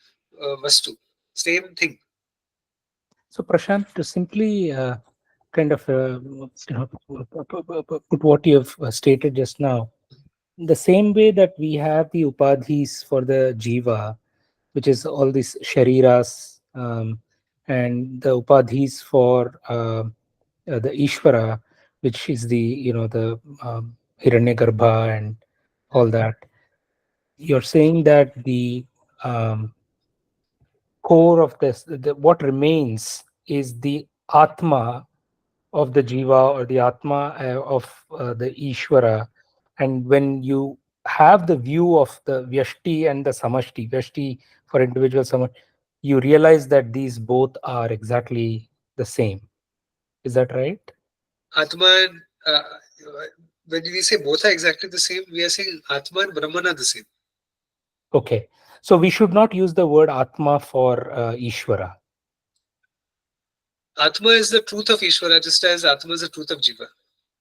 vastu, same thing.
So Prashant, to simply kind of put what you have stated just now, the same way that we have the upadhis for the jiva, which is all these shariras, and the upadhis for the Ishvara, which is the the Hiranyagarbha and all that. You're saying that the core of this, what remains, is the Atma of the Jiva, or the Atma of the Ishvara. And when you have the view of the Vyashti and the Samashti, Vyashti for individual, Samashti, you realize that these both are exactly the same. Is that right?
Atma and when we say both are exactly the same, we are saying Atma and Brahman are the same.
Okay. So we should not use the word Atma for Ishvara.
Atma is the truth of Ishvara, just as Atma is the truth of Jiva.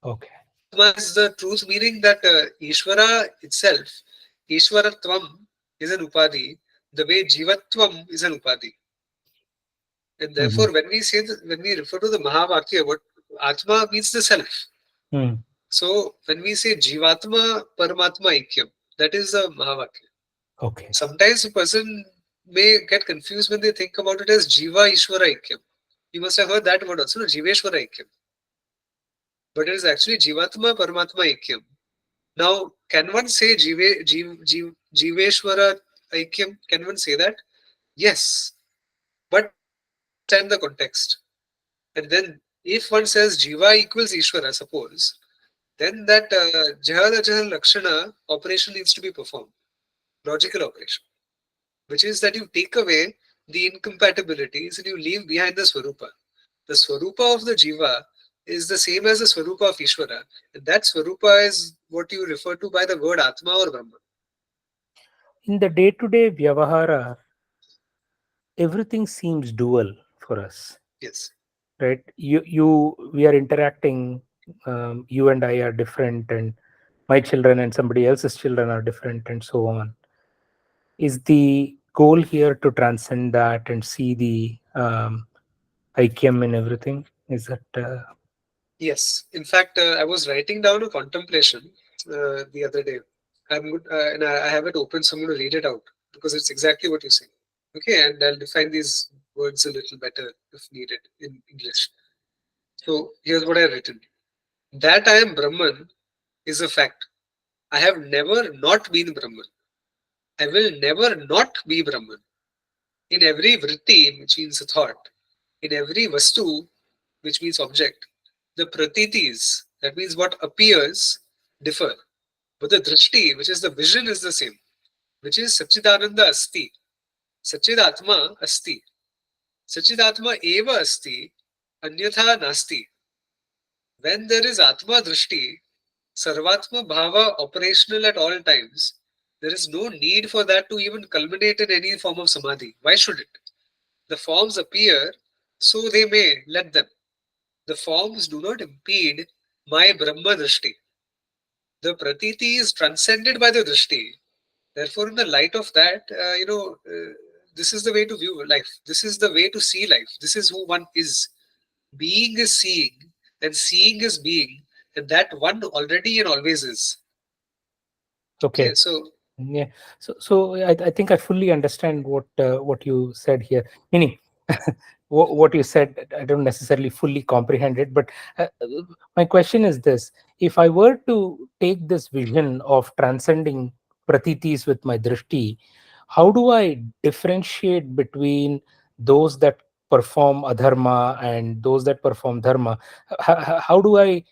Okay.
Atma is the truth, meaning that Ishvara itself, Ishvaratvam is an upadhi, the way Jivatvam is an upadhi. And therefore, when we say that, when we refer to the Mahavakya, what Atma means the self.
Mm.
So when we say Jivatma Paramatma Ikyam, that is the Mahavakya.
Okay.
Sometimes a person may get confused when they think about it as Jiva Ishvara Ikyam. You must have heard that word also, no? Jiveshvara Ikyam. But it is actually Jivatma Paramatma Ikyam. Now, can one say Jiveshvara Aikyam? Can one say that? Yes. But understand the context. And then if one says Jiva equals Ishvara, suppose, then that Jahal Ajahal Lakshana operation needs to be performed. Logical operation. Which is that you take away the incompatibilities and you leave behind the Swarupa. The Swarupa of the Jiva is the same as the Swarupa of Ishvara. And that Swarupa is what you refer to by the word Atma or Brahman.
In the day-to-day Vyavahara, everything seems dual for us.
Yes.
Right? We are interacting. You and I are different, and my children and somebody else's children are different, and so on. Is the goal here to transcend that and see the Aikyam in everything? Is that
Yes. In fact, I was writing down a contemplation the other day. I'm good, and I have it open, so I'm going to read it out because it's exactly what you say. Okay, and I'll define these words a little better if needed in English. So here's what I've written: that I am Brahman is a fact. I have never not been Brahman. I will never not be Brahman. In every vritti, which means a thought, in every vastu, which means object, the pratitis, that means what appears, differ. But the drishti, which is the vision, is the same, which is Satchidananda Asti. Satchidatma Asti. Satchidatma Eva Asti. Anyatha Nasti. When there is Atma Drishti, Sarvatma Bhava operational at all times, there is no need for that to even culminate in any form of samadhi. Why should it? The forms appear, so they may, let them. The forms do not impede my Brahma Drishti. The Pratiti is transcended by the Drishti. Therefore, in the light of that, this is the way to view life. This is the way to see life. This is who one is. Being is seeing, and seeing is being, and that one already and always is.
okay?
Okay, so
Yeah. So I think I fully understand what you said here. Meaning, what you said, I don't necessarily fully comprehend it. But my question is this: if I were to take this vision of transcending pratitis with my drishti, how do I differentiate between those that perform adharma and those that perform dharma? How do I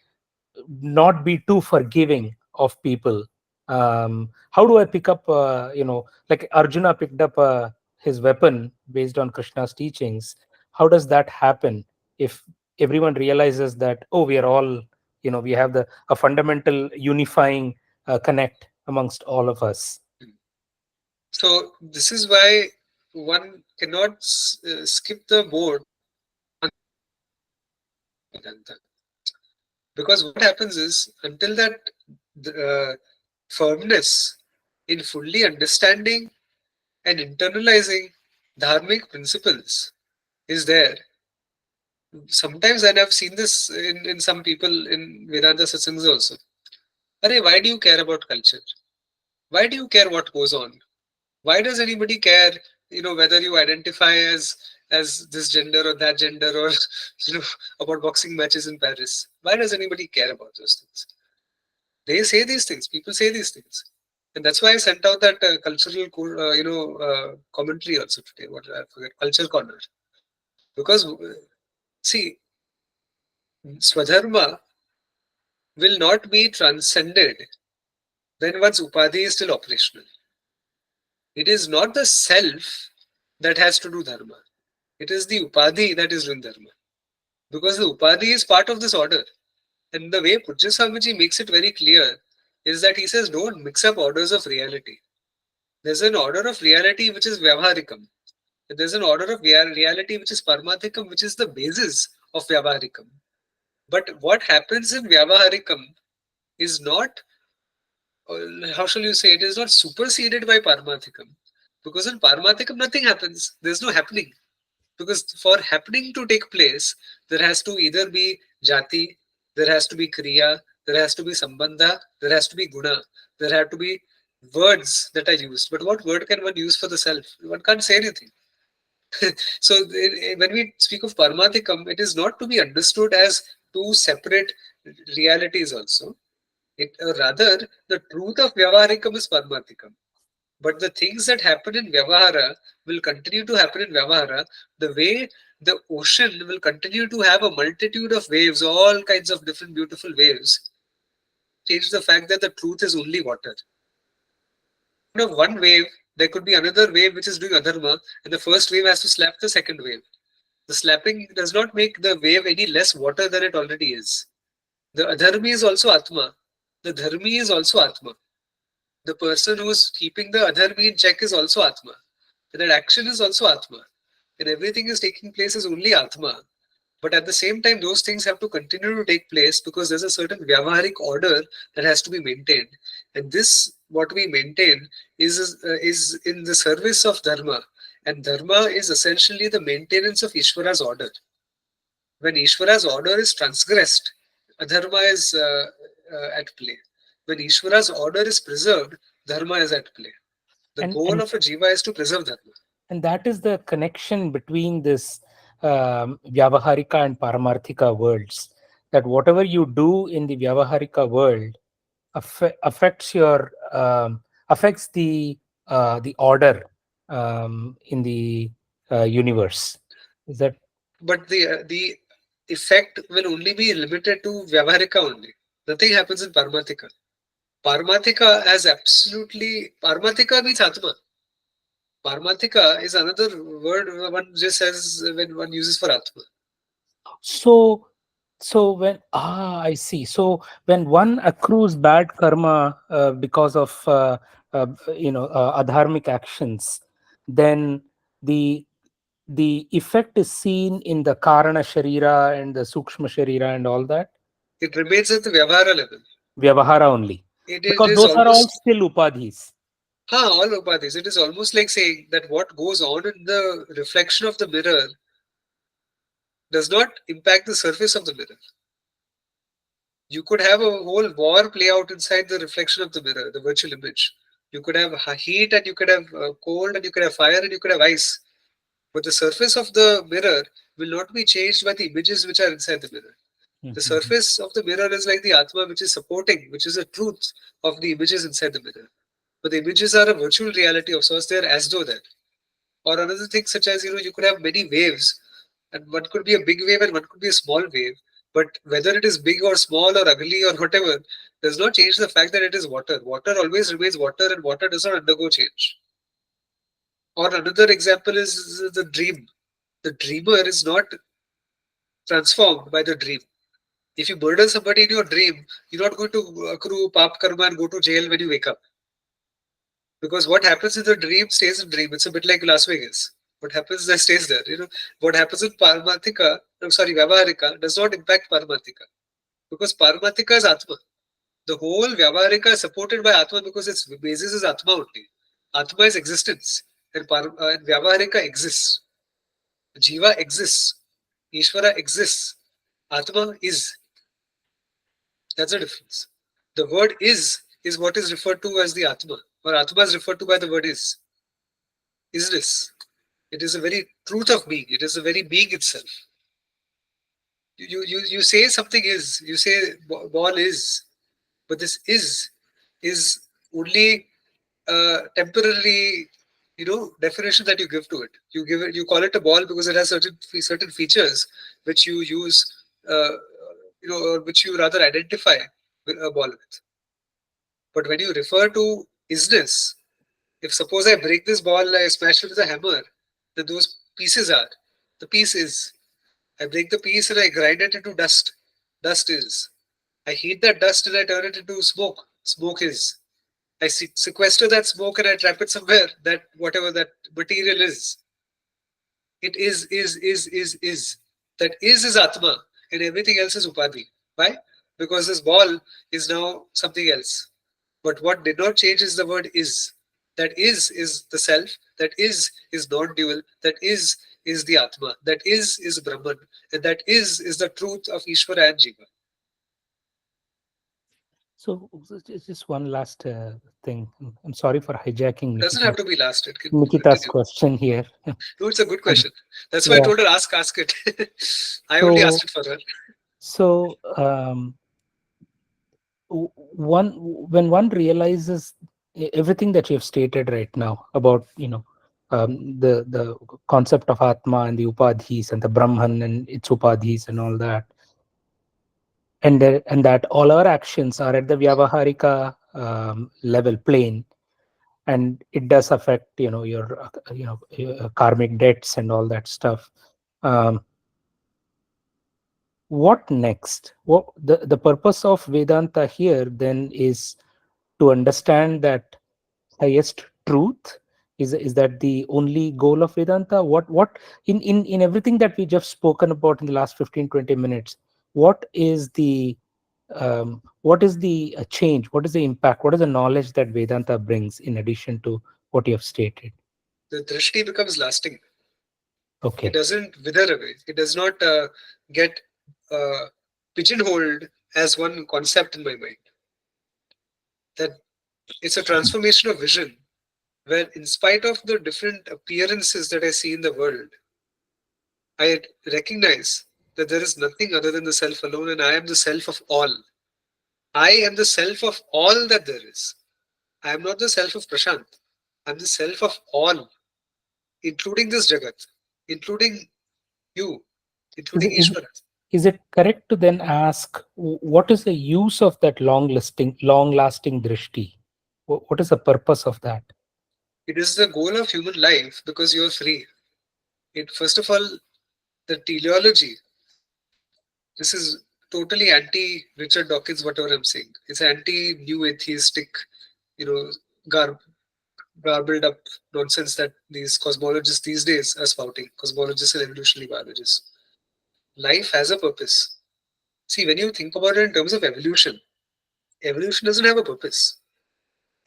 not be too forgiving of people? How do I pick up like Arjuna picked up his weapon based on Krishna's teachings? How does that happen if everyone realizes that, oh, we are all, we have a fundamental unifying connect amongst all of us?
So this is why one cannot skip the board on Vedanta. Because what happens is, until that firmness in fully understanding and internalizing dharmic principles is there, sometimes, and I've seen this in some people in Vedanta satsangs also. Arey, why do you care about culture? Why do you care what goes on? Why does anybody care, whether you identify as this gender or that gender, or about boxing matches in Paris? Why does anybody care about those things? They say these things. People say these things, and that's why I sent out that cultural, commentary also today. What I forget, culture corner, because see, Swadharma will not be transcended when one's upadhi is still operational. It is not the self that has to do dharma. It is the upadhi that is doing dharma. Because the upadhi is part of this order. And the way Pujya Swamiji makes it very clear is that he says, don't mix up orders of reality. There's an order of reality which is vyavaharikam. There's an order of reality which is paramathikam, which is the basis of vyavaharikam. But what happens in vyavaharikam is not, how shall you say, it is not superseded by paramathikam. Because in paramathikam, nothing happens. There's no happening. Because for happening to take place, there has to either be jati, there has to be kriya, there has to be sambandha, there has to be guna, there have to be words that are used. But what word can one use for the self? One can't say anything. So when we speak of paramathikam, it is not to be understood as two separate realities also. Rather, the truth of vyavaharikam is paramathikam. But the things that happen in Vyavahara will continue to happen in Vyavahara. The way the ocean will continue to have a multitude of waves, all kinds of different beautiful waves, change the fact that the truth is only water. One wave, there could be another wave which is doing adharma, and the first wave has to slap the second wave. The slapping does not make the wave any less water than it already is. The adharmi is also Atma. The dharmi is also Atma. The person who's keeping the adharmi in check is also Atma. And that action is also Atma. And everything is taking place as only Atma. But at the same time, those things have to continue to take place because there's a certain vyavaharik order that has to be maintained. And this, what we maintain, is in the service of Dharma. And Dharma is essentially the maintenance of Ishvara's order. When Ishvara's order is transgressed, Adharma is at play. When Ishvara's order is preserved, Dharma is at play. The goal of a jiva is to preserve Dharma.
And that is the connection between this Vyavaharika and Paramarthika worlds. That whatever you do in the Vyavaharika world affects the order in the universe. Is that?
But the effect will only be limited to Vyavaharika only. Nothing happens in Paramathika. Paramathika has absolutely... Paramathika means Atma. Paramathika is another word one just says when one uses for Atma.
So when I see. So when one accrues bad karma because of adharmic actions, then the effect is seen in the karana sharira and the sukshma sharira and all that.
It remains at the Vyavahara level.
Vyavahara only. Because
is
those
almost,
are all still upadhis.
All upadhis. It is almost like saying that what goes on in the reflection of the mirror does not impact the surface of the mirror. You could have a whole war play out inside the reflection of the mirror, the virtual image. You could have heat and you could have cold and you could have fire and you could have ice. But the surface of the mirror will not be changed by the images which are inside the mirror. The surface of the mirror is like the Atma which is supporting, which is the truth of the images inside the mirror. But the images are a virtual reality of sorts, they are as though that. Or another thing such as, you could have many waves, and one could be a big wave and one could be a small wave. But whether it is big or small or ugly or whatever, does not change the fact that it is water. Water always remains water and water does not undergo change. Or another example is the dream. The dreamer is not transformed by the dream. If you murder somebody in your dream, you're not going to accrue pap karma and go to jail when you wake up. Because what happens in the dream stays in dream. It's a bit like Las Vegas. What happens there stays there. What happens in Paramathika, Vyavaharika, does not impact Paramathika. Because Paramathika is Atma. The whole Vyavaharika is supported by Atma because its basis is Atma only. Atma is existence. And Vyavaharika exists. Jiva exists. Ishvara exists. Atma is. That's the difference. The word is what is referred to as the Atma. Or Atma is referred to by the word is. Isness. It is the very truth of being. It is the very being itself. You say something is. You say ball is. But this is only temporarily, definition that you give to it. You call it a ball because it has certain features which you use, or which you rather identify with a ball with. But when you refer to isness, if suppose I break this ball, I smash it with a hammer, then those pieces are. The piece is. I break the piece and I grind it into dust. Dust is. I heat that dust and I turn it into smoke. Smoke is. I sequester that smoke and I trap it somewhere. That whatever that material is. It is. That is Atma and everything else is Upadhi. Why? Because this ball is now something else. But what did not change is the word is. That is the self. That is non-dual. That is the Atma. That is Brahman. And that is the truth of Ishvara and Jiva.
So just one last thing. I'm sorry for hijacking
It doesn't have to be last. It can
Nikita's
continue.
question here.
No, it's a good question. That's why I told her ask it. I only asked it for her.
So when one realizes everything that you've stated right now about the concept of Atma and the Upadhis and the Brahman and its Upadhis and all that, and that all our actions are at the Vyavaharika level plane, and it does affect your karmic debts and all that stuff. What next? What the purpose of Vedanta here then is to understand that highest truth. Is that the only goal of Vedanta? What in everything that we just spoken about in the last 15-20 minutes, what is the change? What is the impact? What is the knowledge that Vedanta brings in addition to what you have stated?
The drishti becomes lasting.
Okay.
It doesn't wither away. It does not get pigeonholed as one concept in my mind. That it's a transformation of vision, where in spite of the different appearances that I see in the world, I recognize that there is nothing other than the self alone, and I am the self of all. I am the self of all that there is. I am not the self of Prashant. I'm the self of all, including this Jagat, including you, including Ishvara.
Is it correct to then ask what is the use of that long-lasting drishti? What is the purpose of that?
It is the goal of human life because you are free. First of all, the teleology. This is totally anti Richard Dawkins, whatever I'm saying. It's anti new atheistic, garbled up nonsense that these cosmologists these days are spouting, cosmologists and evolutionary biologists. Life has a purpose. See, when you think about it in terms of evolution doesn't have a purpose.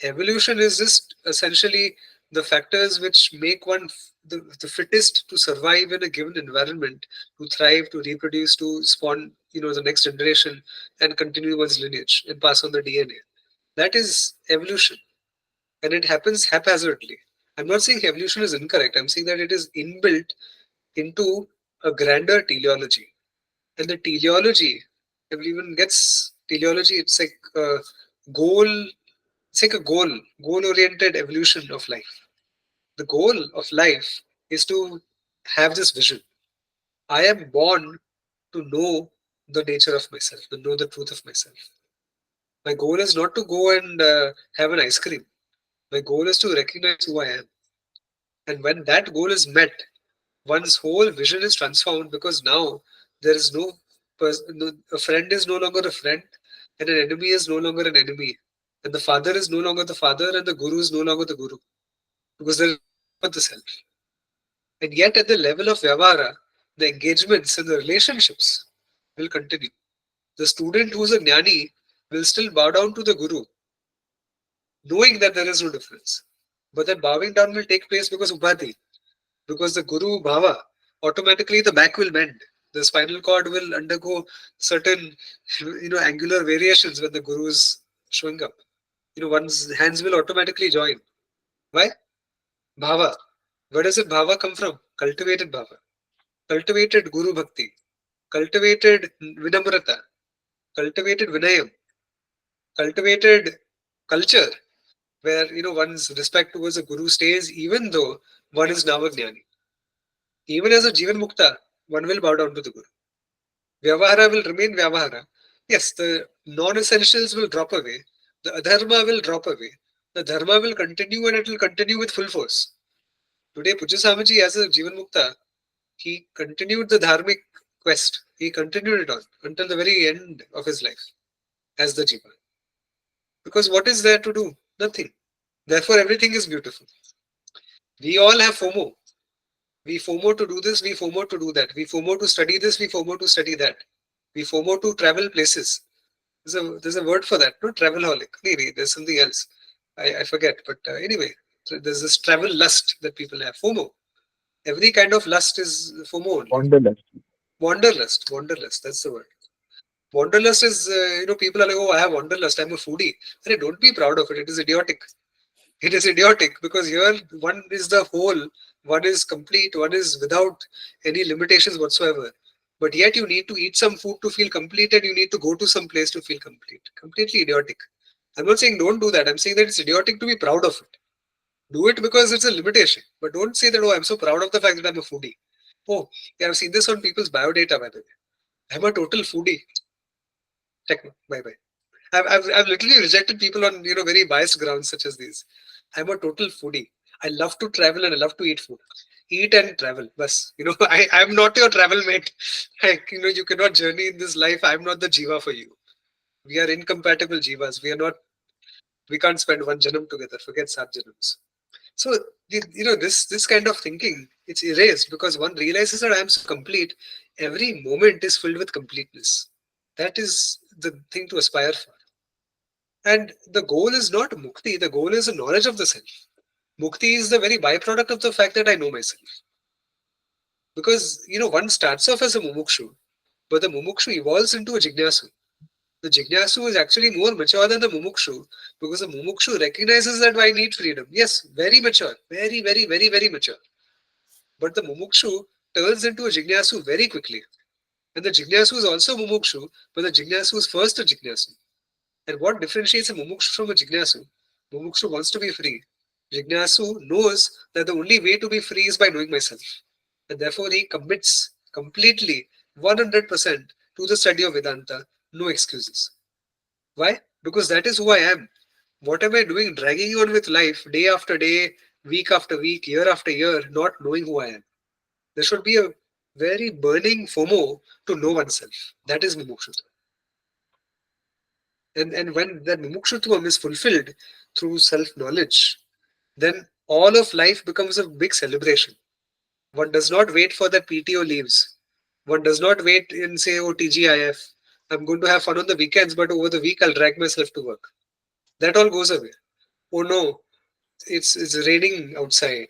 Evolution is just essentially the factors which make one the fittest to survive in a given environment, to thrive, to reproduce, to spawn, the next generation and continue one's lineage and pass on the DNA. That is evolution. And it happens haphazardly. I'm not saying evolution is incorrect. I'm saying that it is inbuilt into a grander teleology. And the teleology, everyone gets teleology, it's like a goal. It's like a goal-oriented evolution of life. The goal of life is to have this vision. I am born to know the nature of myself, to know the truth of myself. My goal is not to go and have an ice cream. My goal is to recognize who I am. And when that goal is met, one's whole vision is transformed because now there is a friend is no longer a friend and an enemy is no longer an enemy. And the father is no longer the father, and the guru is no longer the guru, because there is but the self. And yet, at the level of vyavahara, the engagements and the relationships will continue. The student who is a jnani will still bow down to the guru, knowing that there is no difference. But that bowing down will take place because upadhi, because the guru bhava, automatically the back will bend. The spinal cord will undergo certain, angular variations when the guru is showing up. One's hands will automatically join. Why? Bhava. Where does it bhava come from? Cultivated bhava. Cultivated guru bhakti. Cultivated vinamrata. Cultivated vinayam. Cultivated culture, where one's respect towards the guru stays even though one is now a jnani. Even as a jivan mukta, one will bow down to the guru. Vyavahara will remain vyavahara. Yes, the non-essentials will drop away. The adharma will drop away. The dharma will continue, and it will continue with full force. Today, Pujya Swamiji, as a jivan mukta, he continued the dharmic quest. He continued it on until the very end of his life as the jiva. Because what is there to do? Nothing. Therefore, everything is beautiful. We all have FOMO. We FOMO to do this, we FOMO to do that. We FOMO to study this, we FOMO to study that. We FOMO to travel places. There's a word for that, no? Travelholic. Maybe there's something else. I forget. But anyway, so there's this travel lust that people have. FOMO. Every kind of lust is FOMO only.
Wanderlust.
Wanderlust. That's the word. Wanderlust is, people are like, oh, I have wanderlust. I'm a foodie. Hey, don't be proud of it. It is idiotic. It is idiotic because here one is the whole, one is complete, one is without any limitations whatsoever. But yet you need to eat some food to feel complete, and you need to go to some place to feel complete. Completely idiotic. I'm not saying don't do that. I'm saying that it's idiotic to be proud of it. Do it because it's a limitation. But don't say that, oh, I'm so proud of the fact that I'm a foodie. Oh, yeah, I've seen this on people's biodata, by the way. I'm a total foodie. Techno. Bye-bye. I've literally rejected people on very biased grounds such as these. I'm a total foodie. I love to travel and I love to eat food. Eat and travel. Bas. I'm not your travel mate. Like, you cannot journey in this life. I'm not the jiva for you. We are incompatible jivas. We can't spend one janam together. Forget sat janams. So this kind of thinking, it's erased because one realizes that I am so complete. Every moment is filled with completeness. That is the thing to aspire for. And the goal is not mukti, the goal is the knowledge of the self. Mukti is the very byproduct of the fact that I know myself. Because, one starts off as a mumukshu, but the mumukshu evolves into a jignasu. The jignasu is actually more mature than the mumukshu because the mumukshu recognizes that I need freedom. Yes, very mature, very, very, very, very mature. But the mumukshu turns into a jignasu very quickly. And the jignasu is also mumukshu, but the jignasu is first a jignasu. And what differentiates a mumukshu from a jignasu? Mumukshu wants to be free. Jignasu knows that the only way to be free is by knowing myself. And therefore he commits completely, 100% to the study of Vedanta. No excuses. Why? Because that is who I am. What am I doing? Dragging on with life day after day, week after week, year after year, not knowing who I am. There should be a very burning FOMO to know oneself. That is mumukshu. And when that mumukshutvam is fulfilled through self-knowledge, then all of life becomes a big celebration. One does not wait for that PTO leaves. One does not wait and say, oh, TGIF, I'm going to have fun on the weekends, but over the week I'll drag myself to work. That all goes away. Oh no, it's raining outside.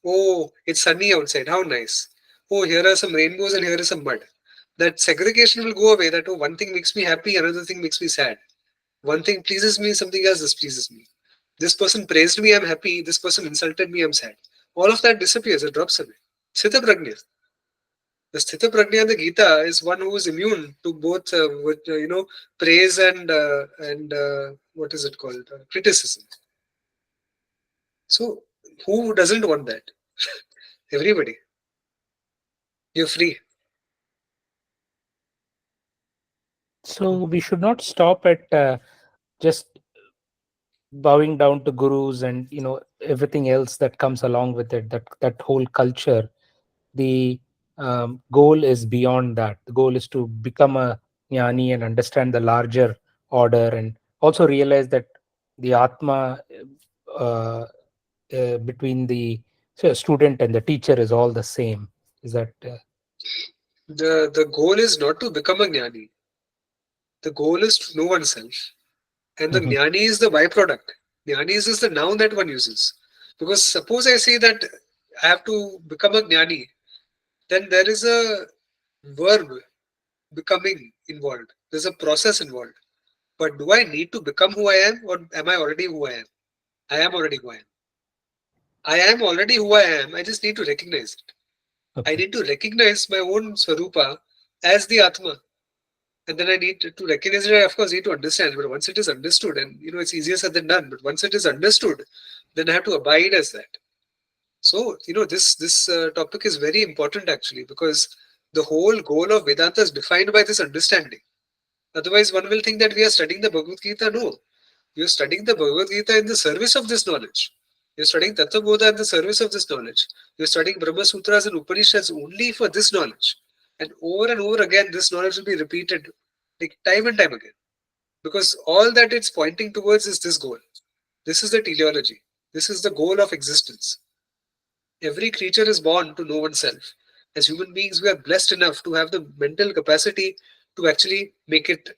Oh, it's sunny outside. How nice. Oh, here are some rainbows and here is some mud. That segregation will go away. That, oh, one thing makes me happy, another thing makes me sad. One thing pleases me, something else displeases me. This person praised me, I'm happy. This person insulted me, I'm sad. All of that disappears, it drops away. Sthita Prajna. The Sthita Prajna in the Gita is one who is immune to both praise and what is it called? Criticism. So who doesn't want that? Everybody. You're free.
So we should not stop at just bowing down to gurus and everything else that comes along with it. That whole culture. The goal is beyond that. The goal is to become a jnani and understand the larger order, and also realize that the Atma between the student and the teacher is all the same. Is that
The goal is not to become a jnani. The goal is to know oneself. And the
Mhm.
jnani is the byproduct. Jnani is just the noun that one uses. Because suppose I say that I have to become a jnani, then there is a verb becoming involved. There's a process involved. But do I need to become who I am, or am I already who I am? I am already who I am. I am already who I am. I just need to recognize it. I
Okay.
need to recognize my own Swarupa as the Atma. And then I need to recognize it. I, of course, need to understand. But once it is understood, and it's easier said than done. But once it is understood, then I have to abide as that. So, this topic is very important actually, because the whole goal of Vedanta is defined by this understanding. Otherwise, one will think that we are studying the Bhagavad Gita. No, you're studying the Bhagavad Gita in the service of this knowledge. You're studying Tattva Bodha in the service of this knowledge. You're studying Brahma Sutras and Upanishads only for this knowledge. And over again, this knowledge will be repeated like time and time again. Because all that it's pointing towards is this goal. This is the teleology. This is the goal of existence. Every creature is born to know oneself. As human beings, we are blessed enough to have the mental capacity to actually make it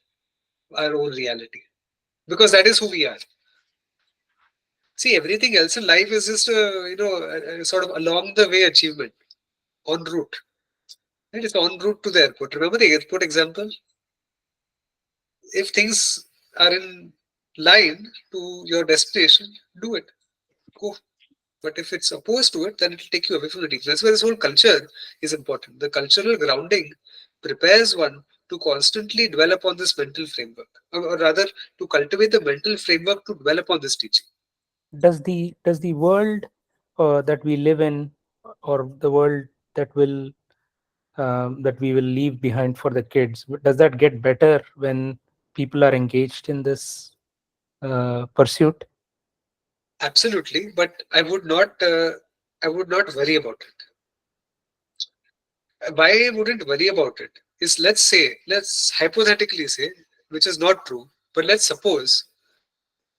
our own reality. Because that is who we are. See, everything else in life is just a sort of along the way achievement, en route. Right? It's en route to the airport. Remember the airport example? If things are in line to your destination, do it. Go. But if it's opposed to it, then it will take you away from the teaching. That's why this whole culture is important. The cultural grounding prepares one to constantly dwell upon this mental framework, or rather, to cultivate the mental framework to dwell upon this teaching.
Does the world that we live in, or the world that will that we will leave behind for the kids, does that get better when people are engaged in this pursuit?
Absolutely, but I would not. I would not worry about it. Why I wouldn't worry about it is, let's hypothetically say, which is not true, but let's suppose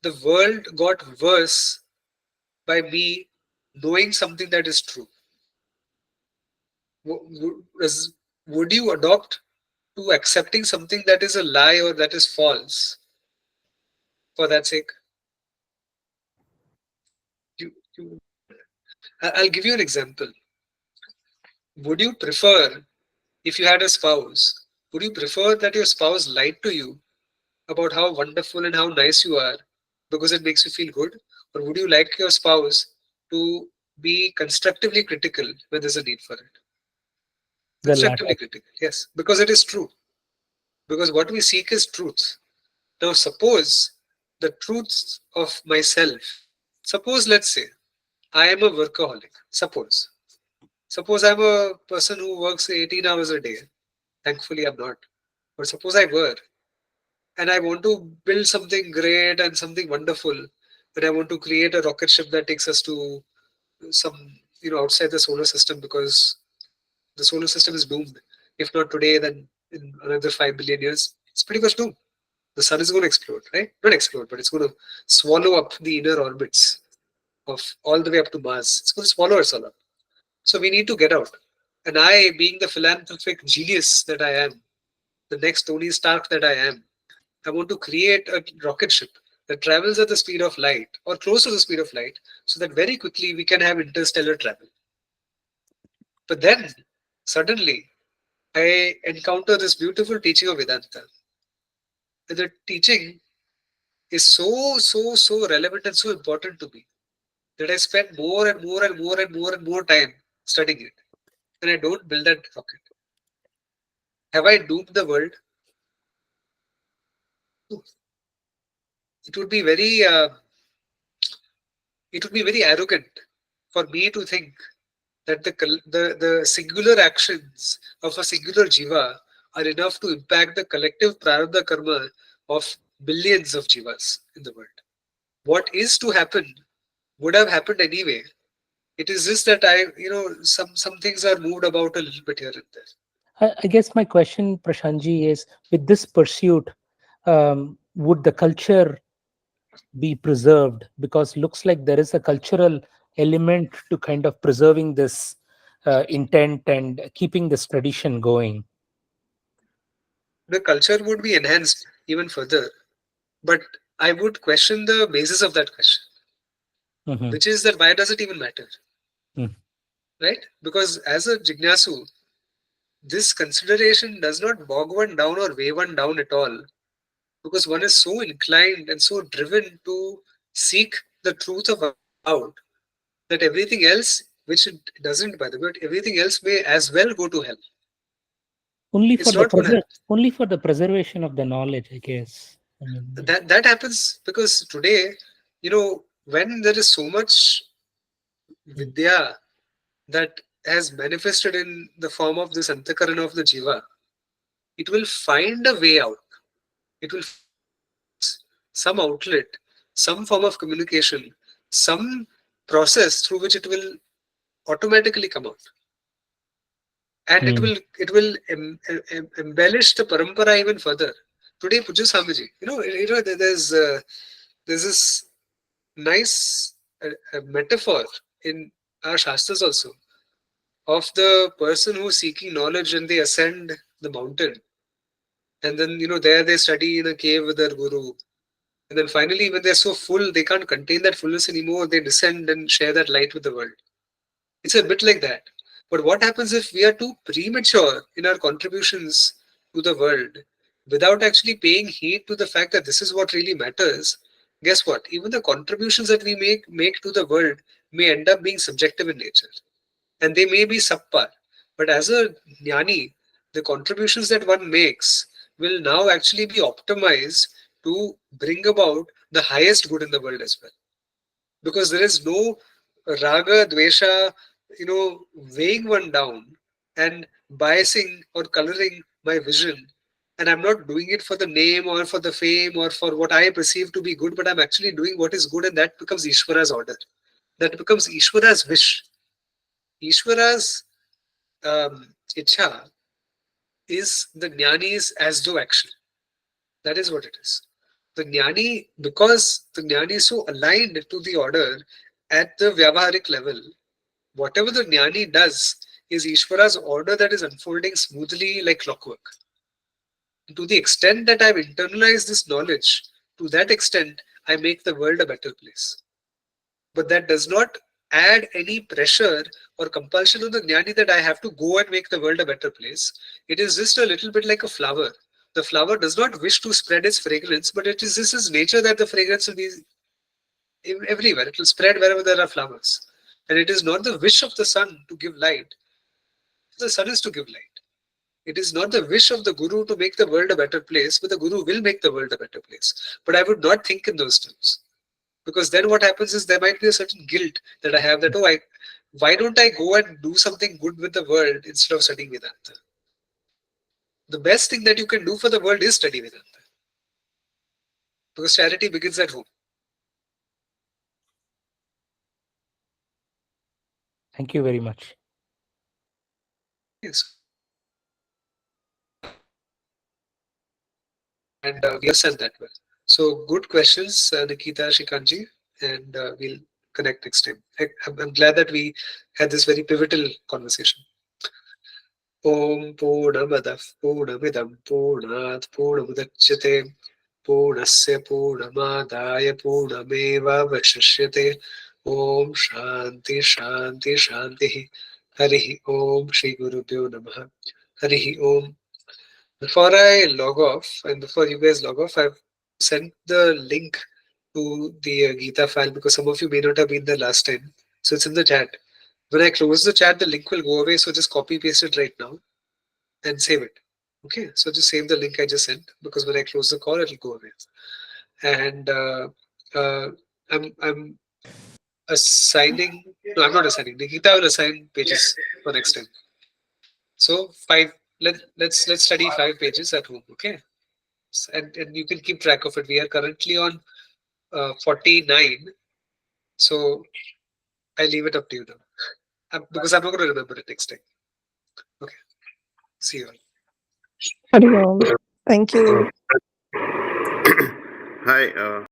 the world got worse by me knowing something that is true. Would you adopt to accepting something that is a lie or that is false for that sake? You, you, I'll give you an example. Would you prefer, if you had a spouse, would you prefer that your spouse lied to you about how wonderful and how nice you are because it makes you feel good? Or would you like your spouse to be constructively critical when there's a need for it?
The latter.
Constructively critical, yes, because it is true. Because what we seek is truth. Now, suppose the truth of myself, suppose, let's say, I am a workaholic. Suppose I'm a person who works 18 hours a day. Thankfully, I'm not. But suppose I were, and I want to build something great and something wonderful, and I want to create a rocket ship that takes us to some, outside the solar system, because the solar system is doomed. If not today, then in another 5 billion years, it's pretty much doomed. The sun is going to explode, right? Not explode, but it's going to swallow up the inner orbits of all the way up to Mars. It's going to swallow us all up. So we need to get out. And I, being the philanthropic genius that I am, the next Tony Stark that I am, I want to create a rocket ship that travels at the speed of light or close to the speed of light, so that very quickly we can have interstellar travel. But then suddenly I encounter this beautiful teaching of Vedanta. And the teaching is so relevant and so important to me that I spend more and more and more and more and more time studying it. And I don't build that rocket. Have I doomed the world? No. It would be very arrogant for me to think that the singular actions of a singular jiva are enough to impact the collective prarabdha karma of billions of jivas in the world. What is to happen would have happened anyway. It is just that some things are moved about a little bit here and there.
I guess my question, Prashantji, is with this pursuit, would the culture be preserved, because looks like there is a cultural element to kind of preserving this intent and keeping this tradition going.
The culture would be enhanced even further, but I would question the basis of that question,
Mhm.
which is that why does it even matter?
Mm.
Right? Because as a Jignasu, this consideration does not bog one down or weigh one down at all, because one is so inclined and so driven to seek the truth about that everything else, which it doesn't, by the way, but everything else may as well go to hell.
Only
It's
for the
not going to happen.
only for the preservation of the knowledge, I guess. I mean,
That happens because today, when there is so much vidya that has manifested in the form of this antakarana of the jiva, it will find a way out. It will find some means, some outlet, some form of communication, some process through which it will automatically come out. And it
mm,
will embellish the parampara even further. Today, Puja Swamiji, there's this nice metaphor in our shastras also of the person who's seeking knowledge and they ascend the mountain, and then there they study in a cave with their guru, and then finally when they're so full they can't contain that fullness anymore, they descend and share that light with the world. It's a bit like that. But what happens if we are too premature in our contributions to the world without actually paying heed to the fact that this is what really matters? Guess what? Even the contributions that we make to the world may end up being subjective in nature, and they may be subpar. But as a jnani, the contributions that one makes will now actually be optimized to bring about the highest good in the world as well. Because there is no raga, dvesha, weighing one down and biasing or coloring my vision. And I'm not doing it for the name or for the fame or for what I perceive to be good, but I'm actually doing what is good, and that becomes Ishvara's order. That becomes Ishvara's wish. Ishvara's ichha is the jnani's as though action. That is what it is. The jnani, because the jnani is so aligned to the order at the vyavaharik level, whatever the jnani does is Ishvara's order that is unfolding smoothly like clockwork. To the extent that I've internalized this knowledge, to that extent, I make the world a better place. But that does not add any pressure or compulsion on the jnani that I have to go and make the world a better place. It is just a little bit like a flower. The flower does not wish to spread its fragrance, but it is this is nature that the fragrance will be everywhere. It will spread wherever there are flowers. And it is not the wish of the sun to give light. The sun is to give light. It is not the wish of the guru to make the world a better place, but the guru will make the world a better place. But I would not think in those terms. Because then what happens is there might be a certain guilt that I have that, why don't I go and do something good with the world instead of studying Vedanta? The best thing that you can do for the world is study Vedanta. Because charity begins at home.
thank you very much.
Yes. And we understand that well. So good questions, Nikita, Shikanji, and we'll connect next time. I'm glad that we had this very pivotal conversation. Om Purnamadav Purnamidam Purnat Purnamudachyate Purnasya Purnamadaya Purnameva Vashishyate. Om Shanti Shanti Shanti. Harihi Om Shri Gurubhyo Namaha. Harihi Om. Before I log off and before you guys log off, I've sent the link to the Gita file because some of you may not have been there last time. So it's in the chat. When I close the chat, the link will go away. So just copy paste it right now and save it. Okay, so just save the link I just sent because when I close the call, it'll go away. And uh, I'm assigning. No, I'm not assigning. Nikita will assign pages for next time. So five. Let's study 5 pages at home. Okay, and you can keep track of it. We are currently on 49. So I leave it up to you now. Because I'm not going to remember it next time. Okay, see you all.
Hari Om. Thank you.
Hi,